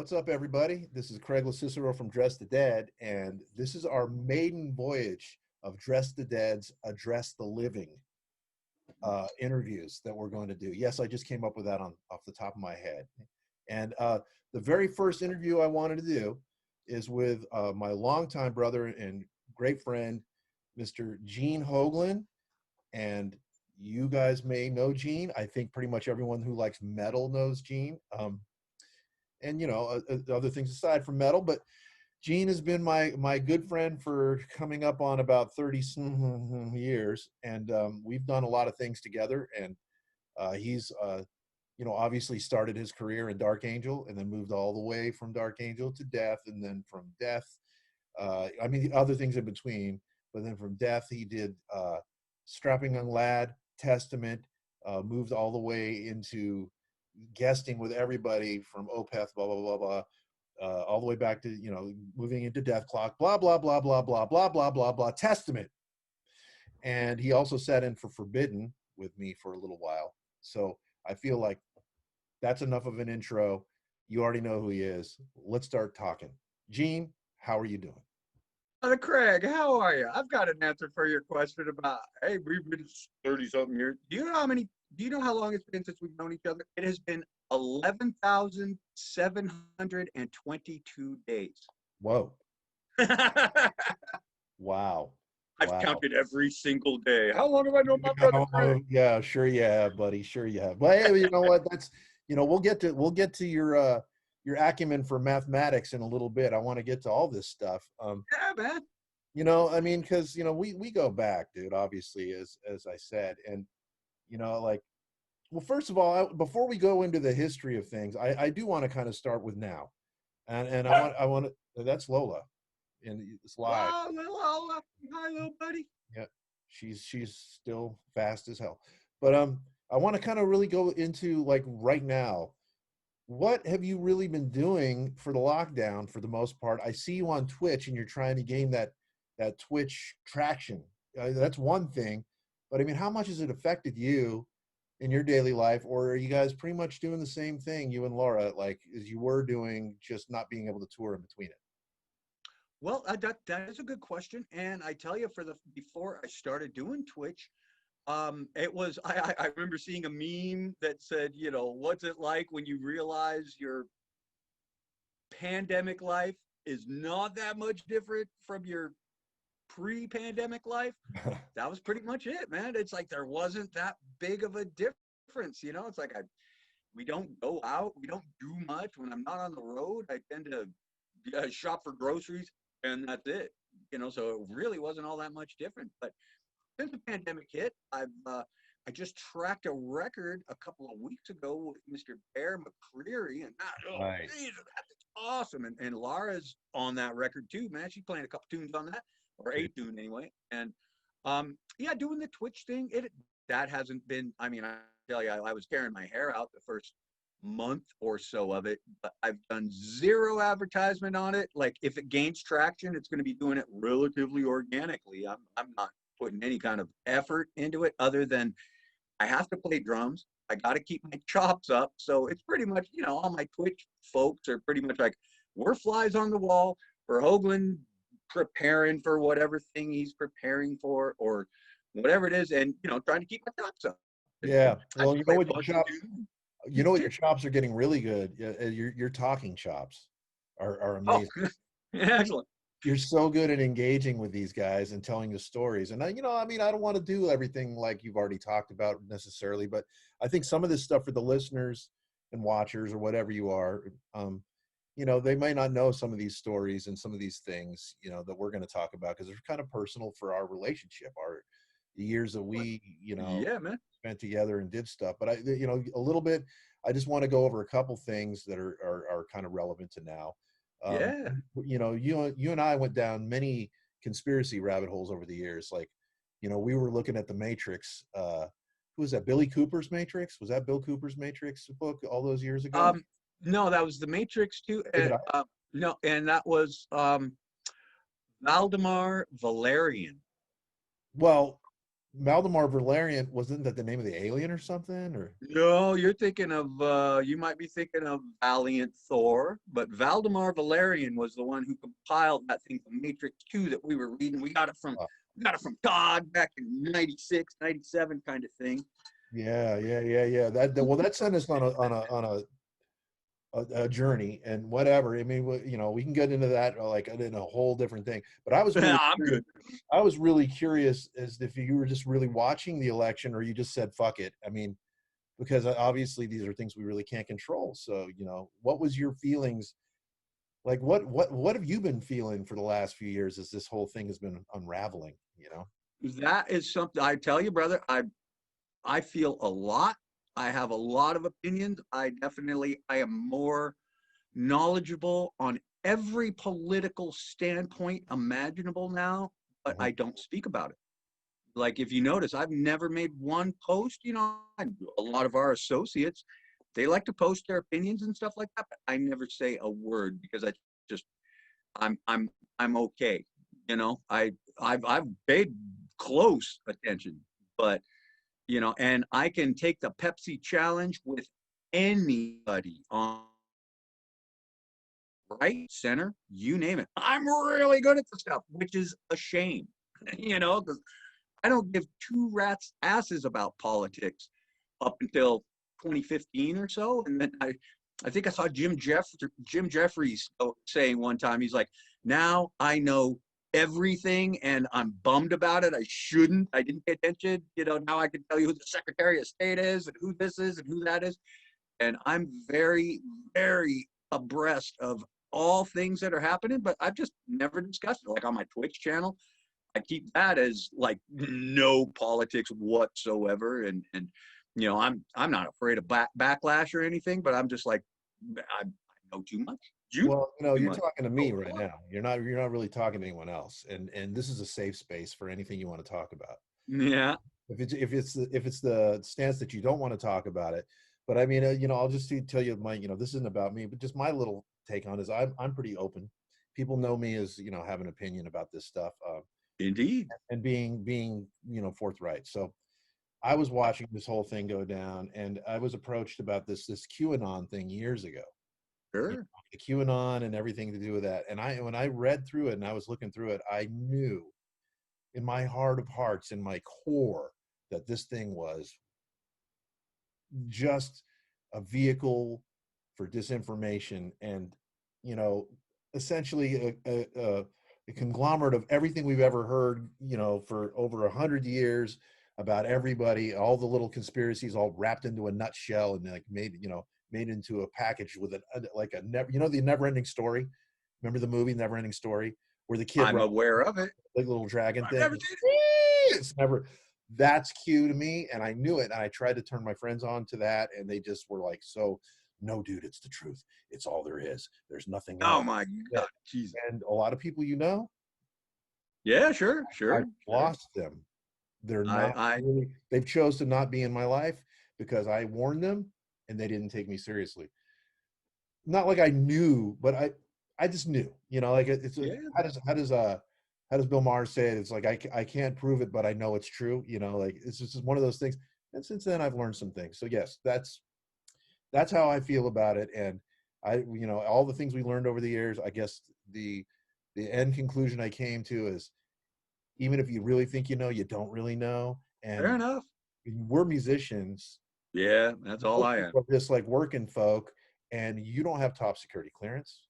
What's up, everybody? This is Craig Cicero from Dress the Dead, and this is our maiden voyage of Dress the Dead's Address the Living interviews that we're going to do. Yes, I just came up with that off the top of my head. And the very first interview I wanted to do is with my longtime brother and great friend, Mr. Gene Hoglan. And you guys may know Gene. I think pretty much everyone who likes metal knows Gene. And you know, other things aside from metal, but Gene has been my good friend for coming up on about 30 years, and we've done a lot of things together. And he's obviously started his career in Dark Angel, and then moved all the way from Dark Angel to Death, and then from Death, other things in between. But then from Death, he did Strapping Young Lad, Testament, moved all the way into guesting with everybody from Opeth, blah blah blah blah, all the way back to moving into Death Clock, blah blah blah blah blah blah blah blah blah, Testament. And he also sat in for Forbidden with me for a little while. So I feel like that's enough of an intro. You already know who he is. Let's start talking. Gene, how are you doing? Craig, how are you? I've got an answer for your question about, hey, we've been 30-something years. Do you know how long it's been since we've known each other? It has been 11,722 days. Whoa. Wow. I've counted every single day. How long have I known my brother, Craig? Yeah, sure you have, buddy. Sure you have. But hey, you know what? That's we'll get to your acumen for mathematics in a little bit. I want to get to all this stuff. Yeah, man. Because we go back, dude. Obviously, as I said, and well, first of all, before we go into the history of things, I do want to kind of start with now, and I want to. That's Lola, and it's live. Oh, Lola, hi, little buddy. Yeah, she's still fast as hell, but I want to kind of really go into like right now. What have you really been doing for the lockdown for the most part? I see you on Twitch and you're trying to gain that Twitch traction. That's one thing, but I mean, how much has it affected you in your daily life, or are you guys pretty much doing the same thing, you and Laura, like as you were doing, just not being able to tour in between it? Well, that is a good question, and I tell you, before I started doing Twitch, it was I remember seeing a meme that said, what's it like when you realize your pandemic life is not that much different from your pre-pandemic life? That was pretty much it, man. It's like there wasn't that big of a difference, It's like we don't go out, we don't do much. When I'm not on the road, I tend to shop for groceries, and that's it. So it really wasn't all that much different. But since the pandemic hit, I just tracked a record a couple of weeks ago with Mr. Bear McCreary, and Right. That's awesome. And Laura's on that record too, man. She's playing a couple tunes on that, or a tune anyway. And doing the Twitch thing, that hasn't been. I mean, I tell you, I was tearing my hair out the first month or so of it, but I've done zero advertisement on it. Like if it gains traction, it's going to be doing it relatively organically. I'm not putting any kind of effort into it other than I have to play drums. I got to keep my chops up. So it's pretty much, all my Twitch folks are pretty much like, we're flies on the wall for Hoglan preparing for whatever thing he's preparing for or whatever it is. And, trying to keep my chops up. Yeah. Well, you know what your chops are getting really good. Your talking chops are amazing. Oh, excellent. You're so good at engaging with these guys and telling the stories. And I don't want to do everything like you've already talked about necessarily, but I think some of this stuff for the listeners and watchers or whatever you are, they might not know some of these stories and some of these things, that we're going to talk about because they're kind of personal for our relationship, the years that we, yeah, man, spent together and did stuff. But a little bit, I just want to go over a couple things that are kind of relevant to now. Yeah. You and I went down many conspiracy rabbit holes over the years. Like, we were looking at the Matrix. Who was that? Billy Cooper's Matrix? Was that Bill Cooper's Matrix book all those years ago? No, that was the Matrix too. And, no, and that was Valdemar Valerian. Well, Valdemar Valerian, wasn't that the name of the alien or something? Or No, you're thinking of you might be thinking of Valiant Thor, but Valdemar Valerian was the one who compiled that thing from Matrix 2 that we were reading. We got it from God back in 96, 97 kind of thing. yeah. Well, that sent us on a journey and whatever. I mean, we can get into that like in a whole different thing. But I was really I'm curious, good. I was really curious as if you were just really watching the election or you just said fuck it. I mean, because obviously these are things we really can't control. So, what was your feelings? Like what have you been feeling for the last few years as this whole thing has been unraveling, That is something I tell you, brother. I feel a lot. I have a lot of opinions. I am more knowledgeable on every political standpoint imaginable now, but Mhm. I don't speak about it. Like if you notice, I've never made one post. A lot of our associates, they like to post their opinions and stuff like that, but I never say a word because just I'm I'm I'm okay. I've paid close attention, but and I can take the Pepsi challenge with anybody on right, center, you name it. I'm really good at the stuff, which is a shame, because I don't give two rats asses about politics up until 2015 or so. And then I think I saw Jim Jeffries saying one time, he's like, now I know everything and I'm bummed about it. I didn't pay attention. Now I can tell you who the Secretary of State is and who this is and who that is. And I'm very, very abreast of all things that are happening, but I've just never discussed it. Like on my Twitch channel, I keep that as like no politics whatsoever, and I'm not afraid of backlash or anything, but I'm just like I know too much. You Well, too you're much. talking to Oh, me right now. You're not really talking to anyone else. And this is a safe space for anything you want to talk about. yeah. If it's the stance that you don't want to talk about it, but I mean, I'll just tell you this isn't about me, but just my little take on is I'm pretty open. People know me as have an opinion about this stuff, Indeed. and being forthright. So I was watching this whole thing go down, and I was approached about this QAnon thing years ago. Sure. The QAnon and everything to do with that. And when I read through it and I was looking through it, I knew in my heart of hearts, in my core, that this thing was just a vehicle for disinformation and, you know, essentially a conglomerate of everything we've ever heard, for over 100 years about everybody, all the little conspiracies all wrapped into a nutshell and like made into a package with like a never, the never ending story. Remember the movie Never Ending Story where the kid I'm runs aware of it. like little dragon I've thing. never seen It's never that's cue to me, and I knew it. And I tried to turn my friends on to that, and they just were like, "So, no, dude, it's the truth. It's all there is. There's nothing it. Oh else." my Yeah. God, Jesus. And a lot of people, Yeah, sure, I've sure, sure. lost them. They're I, not I, really. They've chose to not be in my life because I warned them, and they didn't take me seriously. Not like I knew, but I just knew. Like it's a, yeah, how does Bill Maher say it? It's like I can't prove it, but I know it's true. Like it's just one of those things. And since then, I've learned some things. So yes, that's how I feel about it. And all the things we learned over the years. I guess the end conclusion I came to is even if you really think you don't really know. fair And enough. we're musicians. Yeah, that's all Most I am. people are just like working folk, and you don't have top security clearance.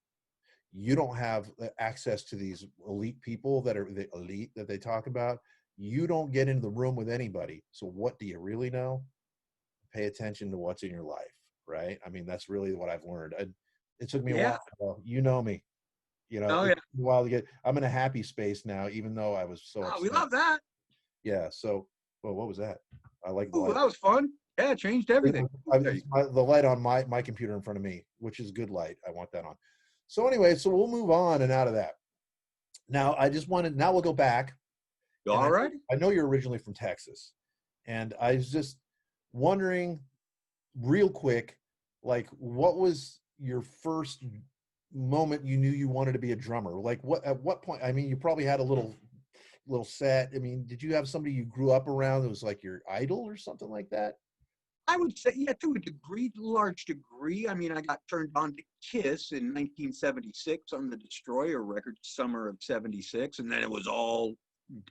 You don't have access to these elite people that are the elite that they talk about. You don't get into the room with anybody. So what do you really know? Pay attention to what's in your life, right? I mean, that's really what I've learned. It took me a Yeah. while. You know me. Oh It yeah. took me a while to get. I'm in a happy space now, even though I was so Oh, we upset. love that. Yeah. So, well, what was that? I like the Ooh, light. that was fun. Yeah, it changed everything. Ooh, there you It's the light on my computer in front of me, which is good light. I want that on. So anyway, so we'll move on and out of that. Now I just wanted. Now we'll go back, go. and All I right. I know you're originally from Texas, and I was just wondering, real quick, like what was your first moment you knew you wanted to be a drummer? Like at what point? I mean, you probably had a little little set? I mean, did you have somebody you grew up around that was like your idol or something like that? I would say, yeah, to a degree, large degree. I mean, I got turned on to Kiss in 1976 on the Destroyer record, summer of '76, and then it was all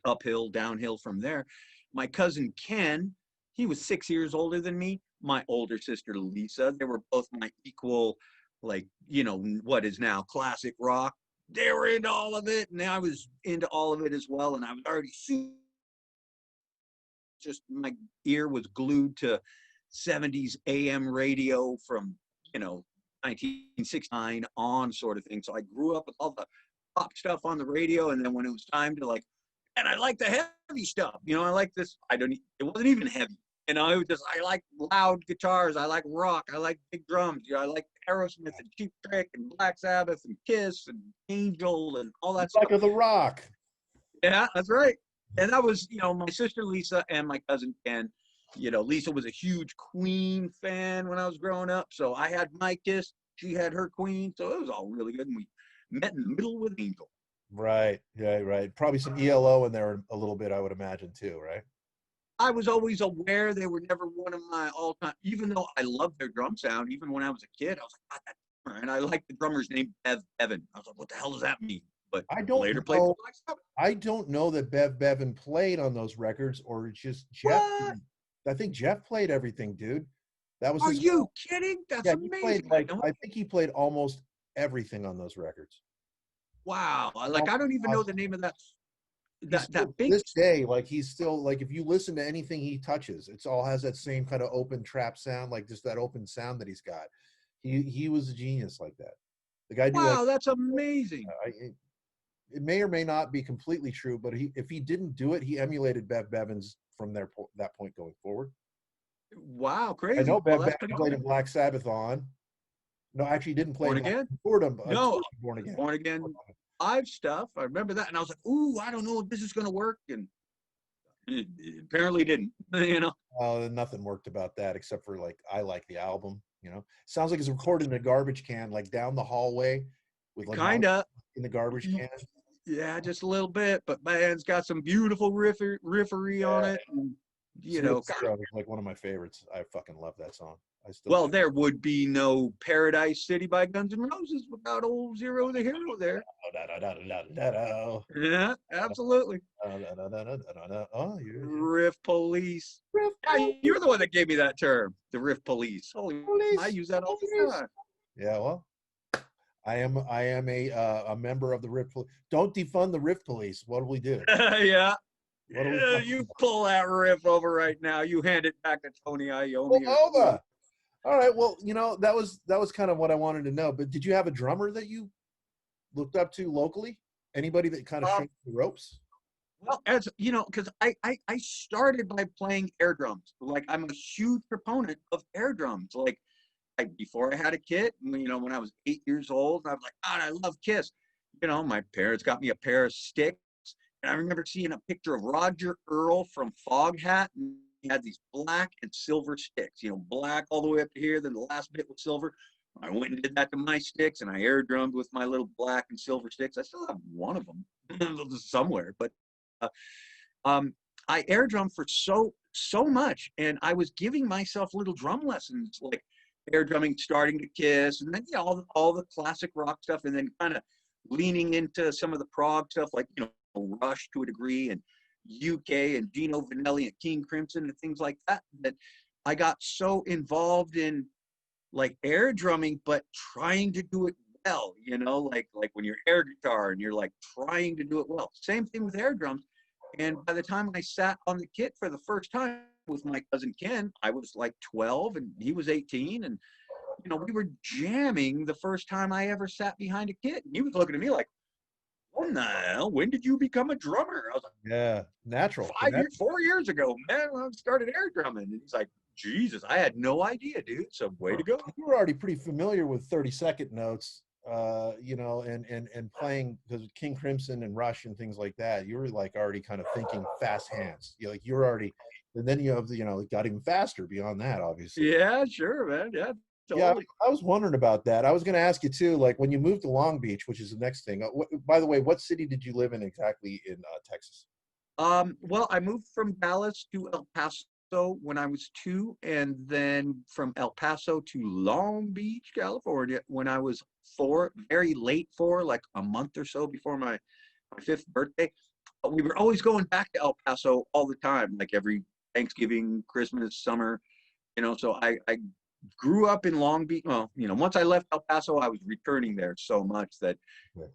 uphill, downhill from there. My cousin Ken, he was 6 years older than me. My older sister Lisa, they were both my equal, like, what is now classic rock. They were into all of it, and I was into all of it as well. And I was already just my ear was glued to '70s AM radio from, you know, 1969 on, sort of thing. So I grew up with all the pop stuff on the radio. And then when it was time to, like, and I like the heavy stuff, I like this. It wasn't even heavy. It was just, I like loud guitars. I like rock. I like big drums. I like Aerosmith and Cheap Trick and Black Sabbath and Kiss and Angel and all that Like stuff. The Rock. Yeah, that's right. And that was, my sister Lisa and my cousin Ken. Lisa was a huge Queen fan when I was growing up. So I had my Kiss. She had her Queen. So it was all really good. And we met in the middle with Angel. Right. Yeah, right. Probably some ELO in there a little bit, I would imagine, too, right? I was always aware they were never one of my all-time, even though I loved their drum sound. Even when I was a kid, I was like, God, that drummer. And I liked the drummer's name, Bev Bevan. I was like, what the hell does that mean? But I don't later played for Black Sabbath. I don't know that Bev Bevan played on those records, or just Jeff. What? I think Jeff played everything, dude. That was Are his. you kidding? That's Yeah, he amazing. played I think he played almost everything on those records. Wow. I don't even know the name of that big. This day, like he's still like, if you listen to anything he touches, it's all has that same kind of open trap sound, like just that open sound that he's got. He was a genius like that. The guy knew. Wow, that's amazing. It may or may not be completely true, but if he didn't do it, he emulated Bev Bevan's from that point going forward. Wow, crazy. I know Bev Well, Bevan played in Black Sabbath on. No, actually, he didn't play Born Again. No, Born Again. Born Again live stuff. I remember that, and I was like, "Ooh, I don't know if this is going to work," and it apparently didn't. Nothing worked about that except for, like, I like the album. Sounds like it's recorded in a garbage can, like down the hallway, with like kinda in the garbage can. Yeah, just a little bit, but man, it's got some beautiful riffery on it. And, It's like one of my favorites. I fucking love that song. Well, there would be no Paradise City by Guns N' Roses without old Zero the Hero there. Yeah, absolutely. Riff Police. You're the one that gave me that term, the Riff Police. Holy, I use that all the time. Yeah, well, I am a member of the Riff Police. Don't defund the Riff Police. What do we do? Yeah. You pull that riff over right now. You hand it back to Tony Iommi. Over. All right. Well, that was kind of what I wanted to know. But did you have a drummer that you looked up to locally? Anybody that kind of showed the ropes? Well, as you know, because I started by playing air drums. Like, I'm a huge proponent of air drums. Like, before I had a kid, when I was 8 years old, I was like, God, I love Kiss. My parents got me a pair of sticks. And I remember seeing a picture of Roger Earl from Foghat. And he had these black and silver sticks, black all the way up to here. Then the last bit was silver. I went and did that to my sticks, and I air drummed with my little black and silver sticks. I still have one of them somewhere, but I air drummed for so much, and I was giving myself little drum lessons, like air drumming, starting to Kiss, and then all the classic rock stuff, and then kind of leaning into some of the prog stuff, like Rush to a degree, and UK and Dino Vanelli and King Crimson and things like that. That I got so involved in, like, air drumming, but trying to do it well. Like when you're air guitar and you're like trying to do it well. Same thing with air drums. And by the time I sat on the kit for the first time with my cousin Ken, I was like 12 and he was 18, and we were jamming the first time I ever sat behind a kit. And he was looking at me like, what the hell? When did you become a drummer? I was like, yeah, natural. 4 years ago, man, when I started air drumming. And he's like, Jesus, I had no idea, dude. So way to go. You were already pretty familiar with 30-second notes, and playing, because King Crimson and Rush and things like that. You were like already kind of thinking fast hands. You're already, and then you have it got even faster beyond that, obviously. Yeah, sure, man. Yeah. Totally. Yeah, I was wondering about that. I was going to ask you too, like when you moved to Long Beach, which is the next thing. By the way, what city did you live in exactly in Texas? Well, I moved from Dallas to El Paso when I was 2, and then from El Paso to Long Beach, California when I was 4, very late 4, like a month or so before my 5th birthday. But we were always going back to El Paso all the time, like every Thanksgiving, Christmas, summer, so I grew up in Long Beach. Well, once I left El Paso, I was returning there so much that Yeah.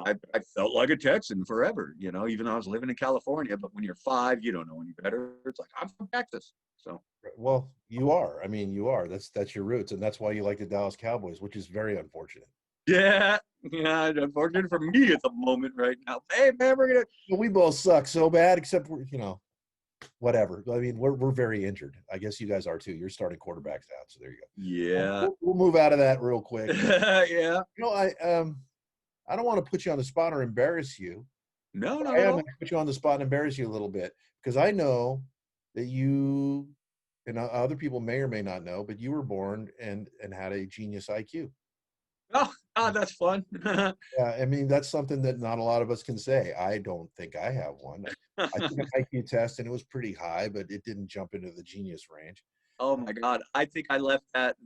I felt like a Texan forever, even though I was living in California. But when you're 5, you don't know any better. It's like, I'm from Texas. So, Well, you are. I mean, you are. That's your roots, and that's why you like the Dallas Cowboys, which is very unfortunate. yeah. Yeah. Unfortunate for me at the moment right now. Hey, man, we're going to. Well, we both suck so bad, except we're, whatever. I mean, we're very injured. I guess you guys are too. You're starting quarterbacks out, so there you go. Yeah. We'll move out of that real quick. Yeah. I don't want to put you on the spot or embarrass you. No, But not I at am all. going to put you on the spot and embarrass you a little bit because I know that you and other people may or may not know, but you were born and had a genius IQ. Oh, God, that's fun. Yeah, I mean that's something that not a lot of us can say. I don't think I have one. I took an IQ test and it was pretty high, but it didn't jump into the genius range. Oh my God. I think I left that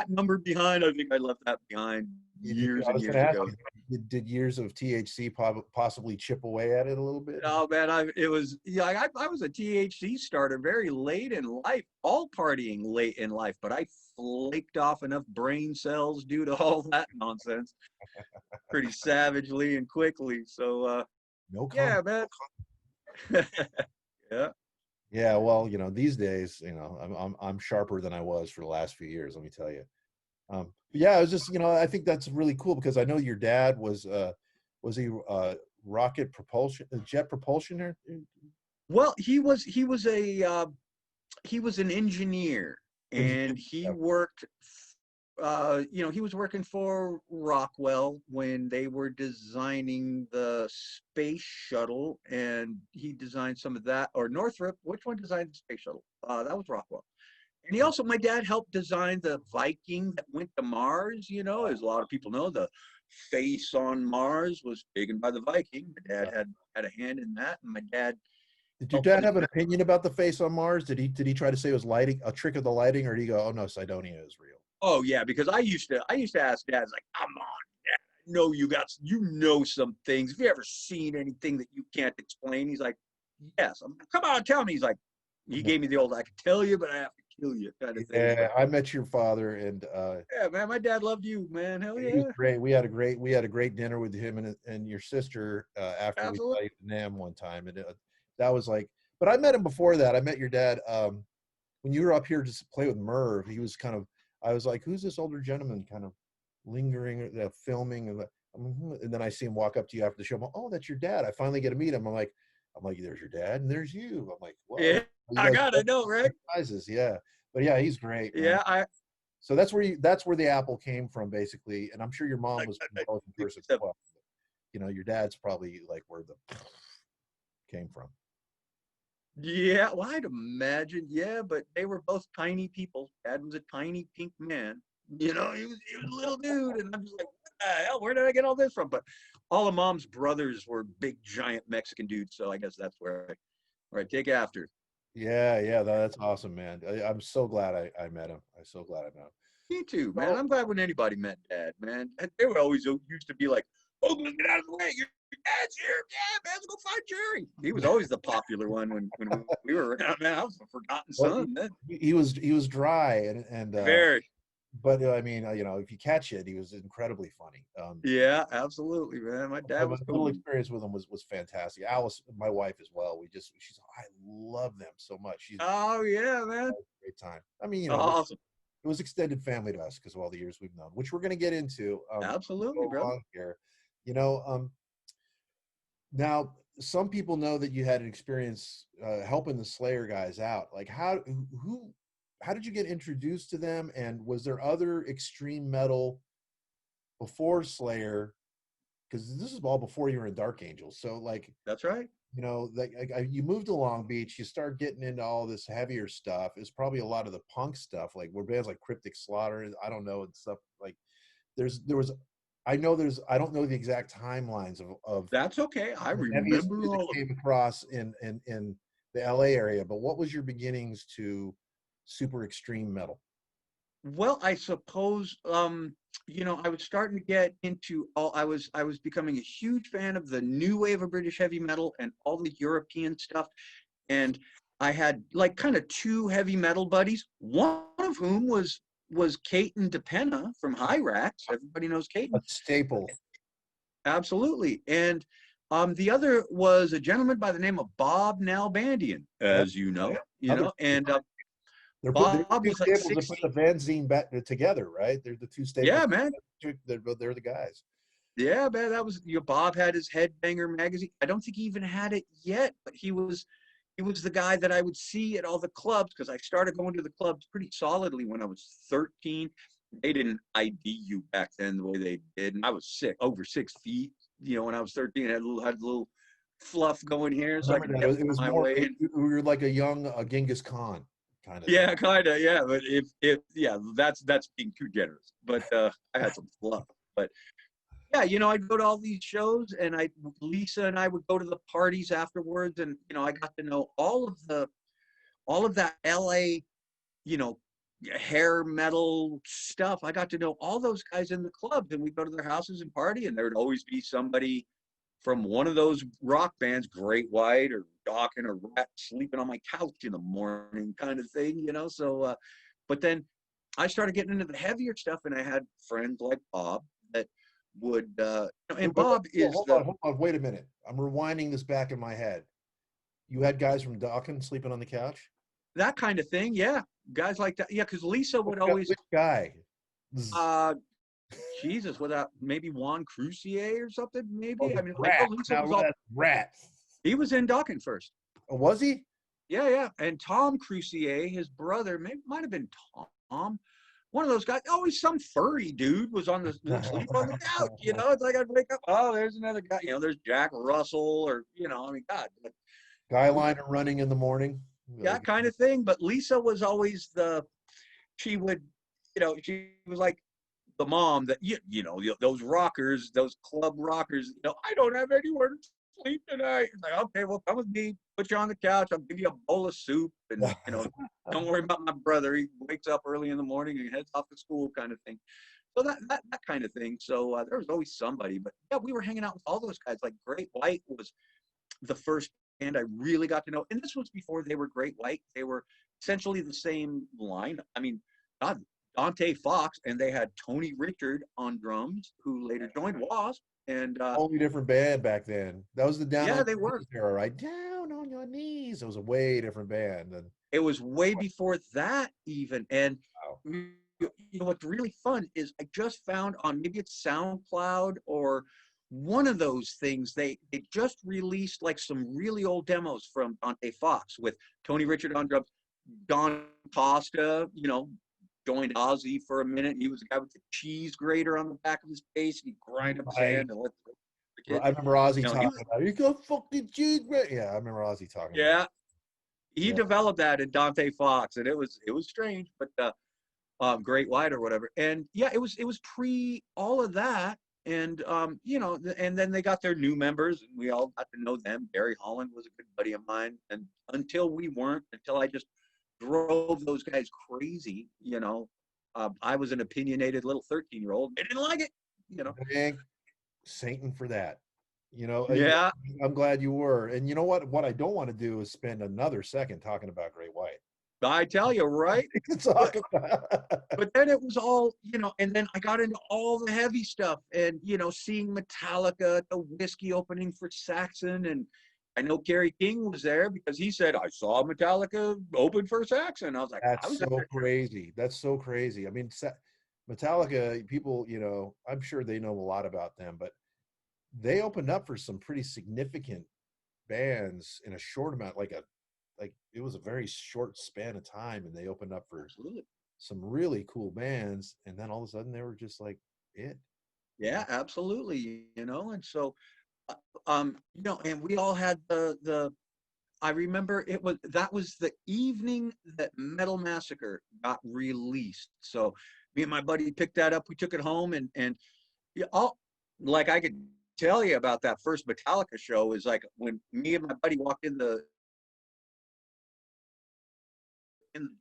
number behind. I think I left that behind years I and was going to years ask ago. you, did years of THC possibly chip away at it a little bit? Oh man, I was a THC starter very late in life, all partying late in life, but I flaked off enough brain cells due to all that nonsense pretty savagely and quickly. So No comment. yeah, man. Yeah. Yeah, well, these days, I'm sharper than I was for the last few years. Let me tell you. But yeah, I was just, I think that's really cool because I know your dad was he rocket propulsion, jet propulsion, or Well, he was an engineer, engineer? and he was working for Rockwell when they were designing the space shuttle, and he designed some of that. Or Northrop, which one designed the space shuttle? That was Rockwell. And my dad helped design the Viking that went to Mars. As a lot of people know, the face on Mars was taken by the Viking. My dad had a hand in that, and my dad Did your helped dad design. have an opinion about the face on Mars? Did he try to say it was lighting, a trick of the lighting, or did he go, "Oh no, Cydonia is real"? Oh yeah, because I used to ask dads like, "Come on, Dad, I know you know some things. Have you ever seen anything that you can't explain?" He's like, "Yes." I'm like, "Come on, tell me." He's like, he gave me the old "I can tell you, but I have to kill you" kind of thing. Yeah, But I met your father, and yeah, man, my dad loved you, man. Hell he was yeah, great. We had a great dinner with him and your sister after we absolutely. played Nam one time, and that was like. But I met him before that. I met your dad when you were up here to play with Merv. He was kind of. I was like, "Who's this older gentleman?" Kind of lingering, filming, and then I see him walk up to you after the show. I'm like, "Oh, that's your dad." I finally get to meet him. I'm like, "There's your dad, and there's you." I'm like, "Whoa, Yeah, you I guys gotta both know, right? sizes, yeah." But yeah, he's great, man. Yeah, I, So that's where the apple came from, basically. And I'm sure your mom was an intelligent person as well. Your dad's probably like where the came from. yeah, well, I'd imagine, yeah, but they were both tiny people. Dad was a tiny pink man. He was a little dude, and I'm just like, what the hell? Where did I get all this from? But all of Mom's brothers were big, giant Mexican dudes, so I guess that's where I take after. Yeah, yeah, that's awesome, man. I'm so glad I met him. I'm so glad I met him. Me too, man. So, I'm glad when anybody met Dad, man. They were always used to be like, "Oh, get out of the way! Your dad's here! Yeah, man, let's go find Jerry." He was always the popular one when we were around. Man, I was a forgotten well, son then. he was dry and Very. but I mean, if you catch it, he was incredibly funny. Yeah, absolutely, man. My My dad was little cool. experience with him was fantastic. Alice, my wife as well. I love them so much. She's Oh yeah, man. a great time. I mean, Awesome. it was extended family to us because of all the years we've known, which we're going to get into Absolutely, go brother. along here. You know, now some people know that you had an experience helping the Slayer guys out. Like how did you get introduced to them, and was there other extreme metal before Slayer? Because this is all before you were in Dark Angels. So like That's right. you moved to Long Beach, you start getting into all this heavier stuff. It's probably a lot of the punk stuff, like where bands like Cryptic Slaughter, I don't know, and stuff like there was. I know I don't know the exact timelines of That's okay. I the heaviest remember music all of it. came across in the LA area, but what was your beginnings to super extreme metal? Well, I suppose I was starting to get into all I was becoming a huge fan of the new wave of British heavy metal and all the European stuff. And I had like kind of two heavy metal buddies, one of whom was Caton DePenna from Hyrax. Everybody knows A Caton. staple. Absolutely. And the other was a gentleman by the name of Bob Nalbandian, Yep. as Other and they're the Bob two was like staples that put 16. the fanzine back together, right? They're the two staples. Yeah, man. They're the guys. Yeah, man, that was Bob had his Headbanger magazine. I don't think he even had it yet, but he was the guy that I would see at all the clubs because I started going to the clubs pretty solidly when I was 13. They didn't ID you back then the way they did, and I was over 6 feet. When I was 13, I had a little fluff going here, so I Remember could that get it was my more. way in. We were like a young Genghis Khan kind of thing. Yeah, kind of. Yeah, but if yeah, that's being too generous. But I had some fluff. But yeah, I'd go to all these shows, and Lisa and I would go to the parties afterwards, and I got to know all of that LA, you know, hair metal stuff. I got to know all those guys in the clubs, and we'd go to their houses and party, and there would always be somebody from one of those rock bands, Great White or Dawkins or Rat, sleeping on my couch in the morning, kind of thing. So, but then I started getting into the heavier stuff, and I had friends like Bob that would, and Bob is Hold on. Wait a minute. I'm rewinding this back in my head. You had guys from Dawkins sleeping on the couch. that kind of thing. Yeah, guys like that. Yeah, because Lisa would always, Which guy? uh, Jesus, without maybe Juan Crucier or something. Oh, Maybe the I mean, I rat. know Lisa Now was all. that's rat. He was in Dawkins first. Oh, was he? Yeah, yeah. And Tom Crucier, his brother, maybe might have been Tom. One of those guys, always some furry dude would sleep on the couch. It's like I'd wake up, oh, there's another guy. There's Jack Russell, or I mean, God, Guy liner running in the morning. that kind of thing. But Lisa was always she would, she was like the mom that those rockers, those club rockers. I don't have anywhere to sleep tonight. It's like, okay, well, come with me. Put you on the couch. I'll give you a bowl of soup, and don't worry about my brother. He wakes up early in the morning and heads off to school, kind of thing. So that kind of thing. So there was always somebody. But yeah, we were hanging out with all those guys. Like Great White was the first band I really got to know, and this was before they were Great White. They were essentially the same line. I mean, God, Dante Fox, and they had Tony Richard on drums, who later joined Wasp. And Totally different band back then. That was the Down yeah, on they Your were. Knees era, right? Down on your knees. It was a way different band than. It was way before that even. And Wow. what's really fun is I just found on, maybe it's SoundCloud or one of those things, they just released like some really old demos from Dante Fox with Tony Richard on drums. Don Costa, joined Ozzy for a minute. He was the guy with the cheese grater on the back of his face, and he'd grind up Right. sand and let the kid. I remember Ozzy talking Was, about, you go fucking cheese. Yeah, I remember Ozzy talking about yeah, he Yeah. developed that in Dante Fox, and it was strange, but Great White or whatever. And yeah, it was pre all of that. And and then they got their new members, and we all got to know them. Barry Holland was a good buddy of mine, and until I just drove those guys crazy. I was an opinionated little 13-year-old. They didn't like it. Thank Satan for that. Yeah, I'm glad you were. And you know what? What I don't want to do is spend another second talking about Great White. I tell you, right? Talk about. But then it was all, and then I got into all the heavy stuff, and seeing Metallica at the Whiskey opening for Saxon, and I know Kerry King was there because he said, I saw Metallica open for Saxon. I was like, I That's was so there. crazy. That's so crazy. I mean, Metallica, people, I'm sure they know a lot about them, but they opened up for some pretty significant bands in a short amount, like it was a very short span of time, and they opened up for Absolutely. some really cool bands, and then all of a sudden they were just like it. Yeah, absolutely. And so, and we all had I remember that was the evening that Metal Massacre got released. So me and my buddy picked that up. We took it home, and Yeah, like I could tell you about that first Metallica show is like when me and my buddy walked in the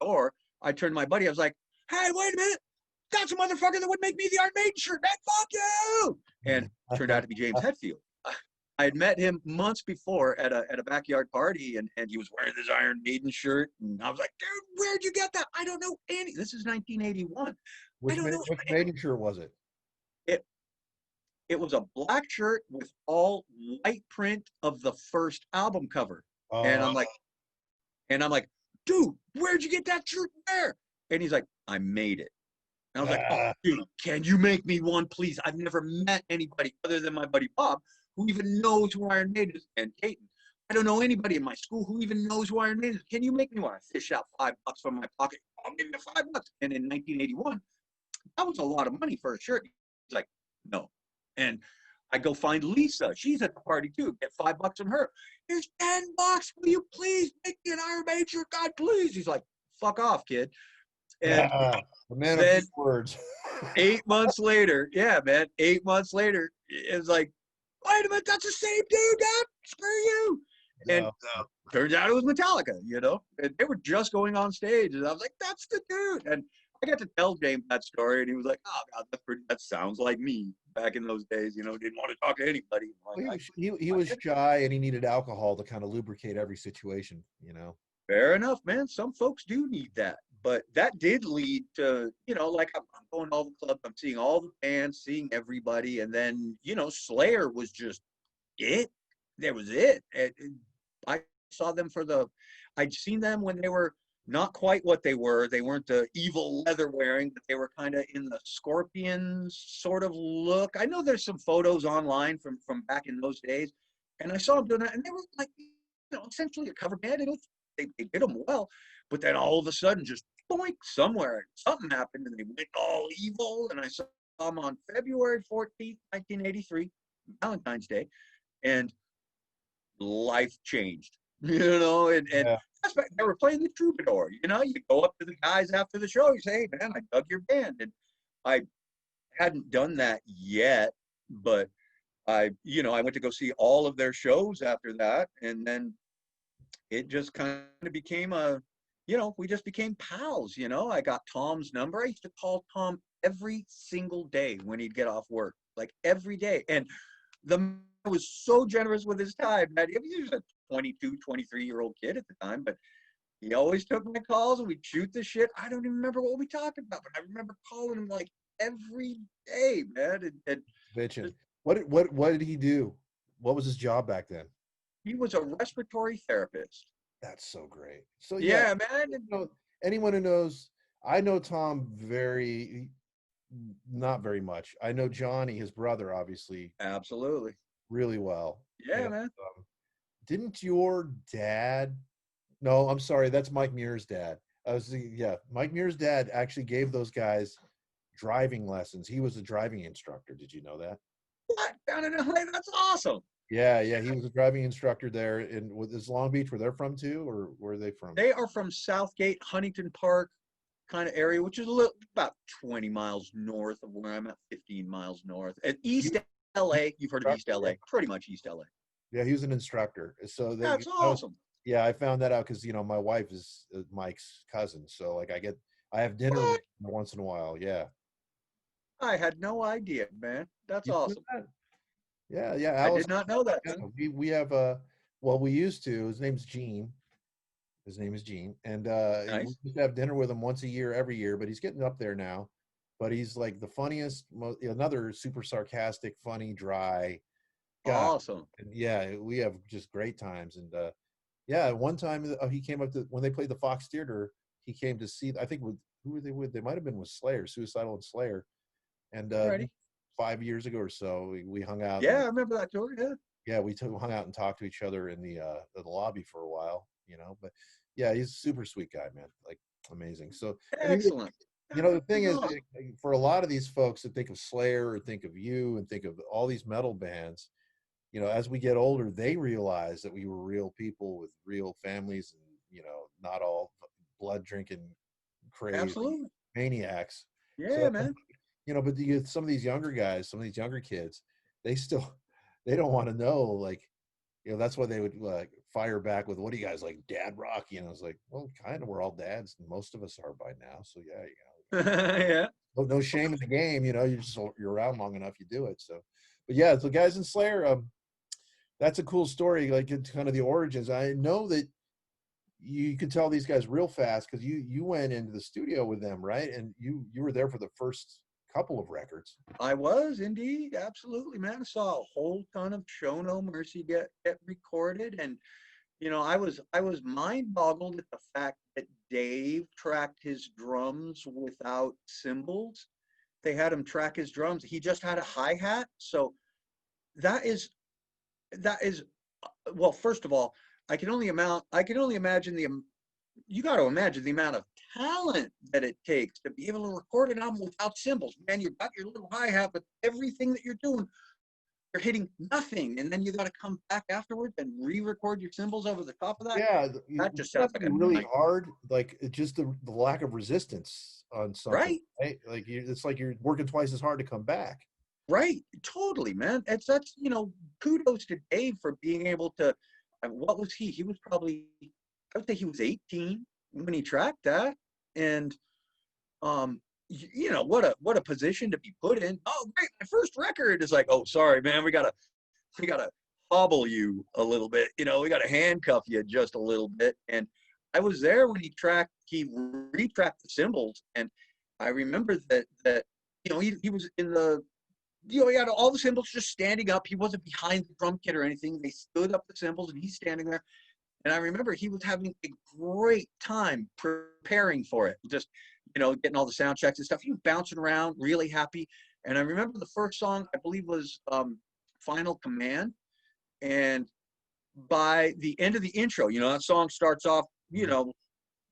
door. I turned to my buddy. I was like, "Hey, wait a minute! That's a motherfucker that would make me the Iron Maiden shirt, man! Fuck you!" And turned out to be James Hetfield. I had met him months before at a backyard party, and he was wearing this Iron Maiden shirt, and I was like, "Dude, where'd you get that? I don't know any. This is 1981. I don't know." Which maiden shirt was it? It it was a black shirt with all white print of the first album cover, and Oh, I'm like, "Dude, where'd you get that shirt there?" And he's like, "I made it." And I was like, "Oh, ah, dude, can you make me one, please? I've never met anybody other than my buddy Bob who even knows who Iron Maiden is, and Dayton. I don't know anybody in my school who even knows who Iron Maiden is. Can you make me one?" I fish out $5 from my pocket. "I'll give you $5." And in 1981, that was a lot of money for a shirt. He's like, "No." And I go find Lisa. She's at the party too. Get $5 from her. "Here's $10. Will you please make me an Iron Maiden shirt? God, please." He's like, "Fuck off, kid." And ah, a man of few then words. 8 months later, yeah, man, 8 months later, it was like, "Wait a minute, that's the same dude, Dad. Screw you." And No. turns out it was Metallica, and they were just going on stage, and I was like, "That's the dude." And I got to tell James that story, and he was like, "Oh God, that sounds like me back in those days. Didn't want to talk to anybody." I'm Well, like, he was shy and he needed alcohol to kind of lubricate every situation, you know. Fair enough, man. Some folks do need that. But that did lead to, like I'm going to all the clubs, I'm seeing all the bands, seeing everybody. And then, Slayer was just it. That was it. I saw them I'd seen them when they were not quite what they were. They weren't the evil leather wearing, but they were kind of in the Scorpions sort of look. I know there's some photos online from back in those days. And I saw them doing that, and they were like, essentially a cover band. They did them well, but then all of a sudden, just boink, somewhere something happened, and they went all evil. And I saw them on February 14th, 1983, Valentine's Day, and life changed. And Yeah. they were playing the Troubadour. You go up to the guys after the show, you say, "Hey, man, I dug your band," and I hadn't done that yet, but I went to go see all of their shows after that, and then it just kind of became we just became pals. I got Tom's number. I used to call Tom every single day when he'd get off work, like every day. And the man was so generous with his time, man. He was a 22, 23-year-old kid at the time, but he always took my calls and we'd shoot the shit. I don't even remember what we talked about, but I remember calling him like every day, man. And Bitchin'. What did he do? What was his job back then? he was a respiratory therapist. That's so great. So yeah, Yeah, man. anyone who knows, I know Tom not very much. I know Johnny, his brother, obviously Absolutely. really well. Yeah, And man. didn't your dad? No, I'm sorry, that's Mike Muir's dad. Yeah, Mike Muir's dad actually gave those guys driving lessons. He was a driving instructor. Did you know that? What? Down in LA? That's awesome. Yeah, yeah, he was a driving instructor there in with this Long Beach, where they're from too, or where are they from? They are from Southgate, Huntington Park kind of area, which is about 20 miles north of where I'm at, 15 miles north. At East LA, you've heard of East Yeah. LA, pretty much East LA. Yeah, he was an instructor. So That's awesome. yeah, I found that out because my wife is Mike's cousin. So like I have dinner with What? him once in a while. Yeah. I had no idea, man. That's You know awesome. that? Yeah, yeah. I Alice. did not know that, Yeah, man. we have well, we used to. His name's Gene. His name is Gene, and we Nice. used to have dinner with him once a year, every year. But he's getting up there now. But he's like the funniest, another super sarcastic, funny, dry guy. Awesome. And yeah, we have just great times. And yeah, one time he came up to when they played the Fox Theater. He came to see. I think with who were they with? They might have been with Slayer, Suicidal and Slayer. And Alrighty. 5 years ago or so, we hung out. Yeah, And I remember that tour. Yeah. yeah, we hung out and talked to each other in the lobby for a while. But yeah, he's a super sweet guy, man. Like amazing. So I mean, Excellent. the thing That's is, awesome. for a lot of these folks that think of Slayer or think of you and think of all these metal bands, as we get older, they realize that we were real people with real families and, not all blood drinking crazy Absolutely. maniacs. Yeah, So, man. but you get some of these younger guys, some of these younger kids, they still, they don't want to know, like, that's why they would like fire back with, "What do you guys like, dad rock?" It's like, well, kind of, we're all dads, and most of us are by now. So yeah, Yeah. no shame in the game. You're around long enough, you do it. So, but yeah, so guys in Slayer, that's a cool story. Like, it's kind of the origins. I know that you could tell these guys real fast because you went into the studio with them, right? And you were there for the first couple of records. I was indeed, absolutely, man. I saw a whole ton of Show No Mercy get recorded, and I was mind boggled at the fact that Dave tracked his drums without cymbals. They had him track his drums. He just had a hi hat. So that is well. First of all, I can only imagine you got to imagine the amount of talent that it takes to be able to record an album without cymbals. Man, you've got your little hi hat, but everything that you're doing, you're hitting nothing, and then you got to come back afterwards and re-record your cymbals over the top of that. Yeah, That just it sounds has to like be a really nightmare. hard. Like, it's just the lack of resistance on something, Right, right? Like, it's like you're working twice as hard to come back. right, totally, man. That's kudos to Dave for being able to. What was he? He was probably, I would say he was 18 when he tracked that, and what a position to be put in. Oh, great, my first record is like, oh, sorry, man, we gotta hobble you a little bit. We gotta handcuff you just a little bit. And I was there when he retracked the cymbals, and I remember that he was in the he had all the cymbals just standing up. He wasn't behind the drum kit or anything. They stood up the cymbals, and he's standing there. And I remember he was having a great time preparing for it, just getting all the sound checks and stuff. He was bouncing around, really happy. And I remember the first song, I believe, was Final Command. And by the end of the intro, that song starts off, a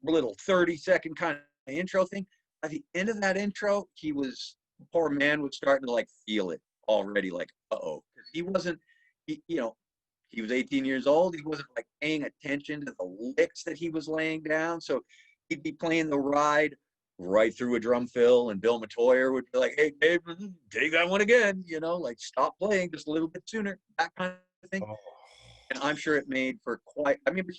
little 30-second kind of intro thing. By the end of that intro, poor man was starting to like feel it already, like, uh-oh. He wasn't, he was 18 years old. He wasn't like paying attention to the licks that he was laying down. So he'd be playing the ride right through a drum fill, and Bill Matoyer would be like, "Hey, Dave, take that one again, like stop playing just a little bit sooner," that kind of thing. Oh, And I'm sure it made for quite. I remember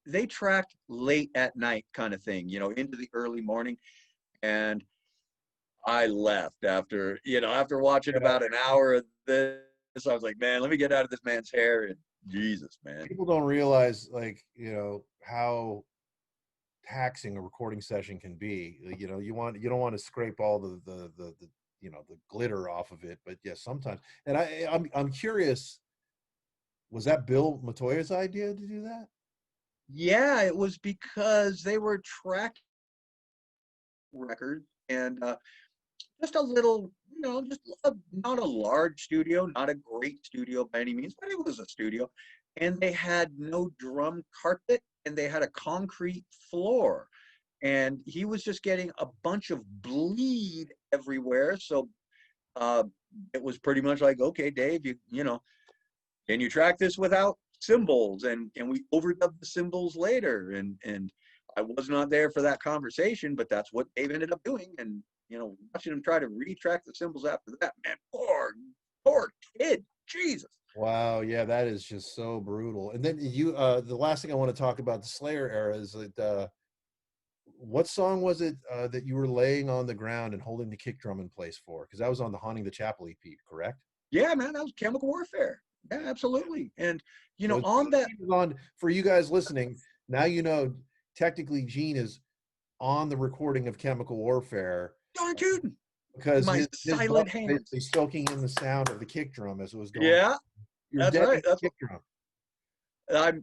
they tracked late at night kind of thing, into the early morning, and I left after watching yeah. about an hour of this. I was like, man, let me get out of this man's hair. And Jesus, man. People don't realize, like, how taxing a recording session can be. Like, you don't want to scrape all the glitter off of it, but yeah, sometimes. And I'm curious, was that Bill Matoya's idea to do that? Yeah, it was because they were tracking records, and just a little, not a large studio, not a great studio by any means, but it was a studio. And they had no drum carpet, and they had a concrete floor. And he was just getting a bunch of bleed everywhere. So uh, it was pretty much like, okay, Dave, can you track this without cymbals? And we overdubbed the cymbals later. And I was not there for that conversation, but that's what Dave ended up doing. And watching him try to retrack the cymbals after that, man, poor kid, Jesus. Wow, yeah, that is just so brutal. And then the last thing I want to talk about the Slayer era is that what song was it that you were laying on the ground and holding the kick drum in place for? Because that was on the Haunting the Chapel EP, correct? Yeah, man, that was Chemical Warfare. Yeah, absolutely. And So on that, for you guys listening, now technically Gene is on the recording of Chemical Warfare darn tootin', because my his brother silent hands. basically soaking in the sound of the kick drum as it was going. Yeah, You're that's dead right. That's kick drum.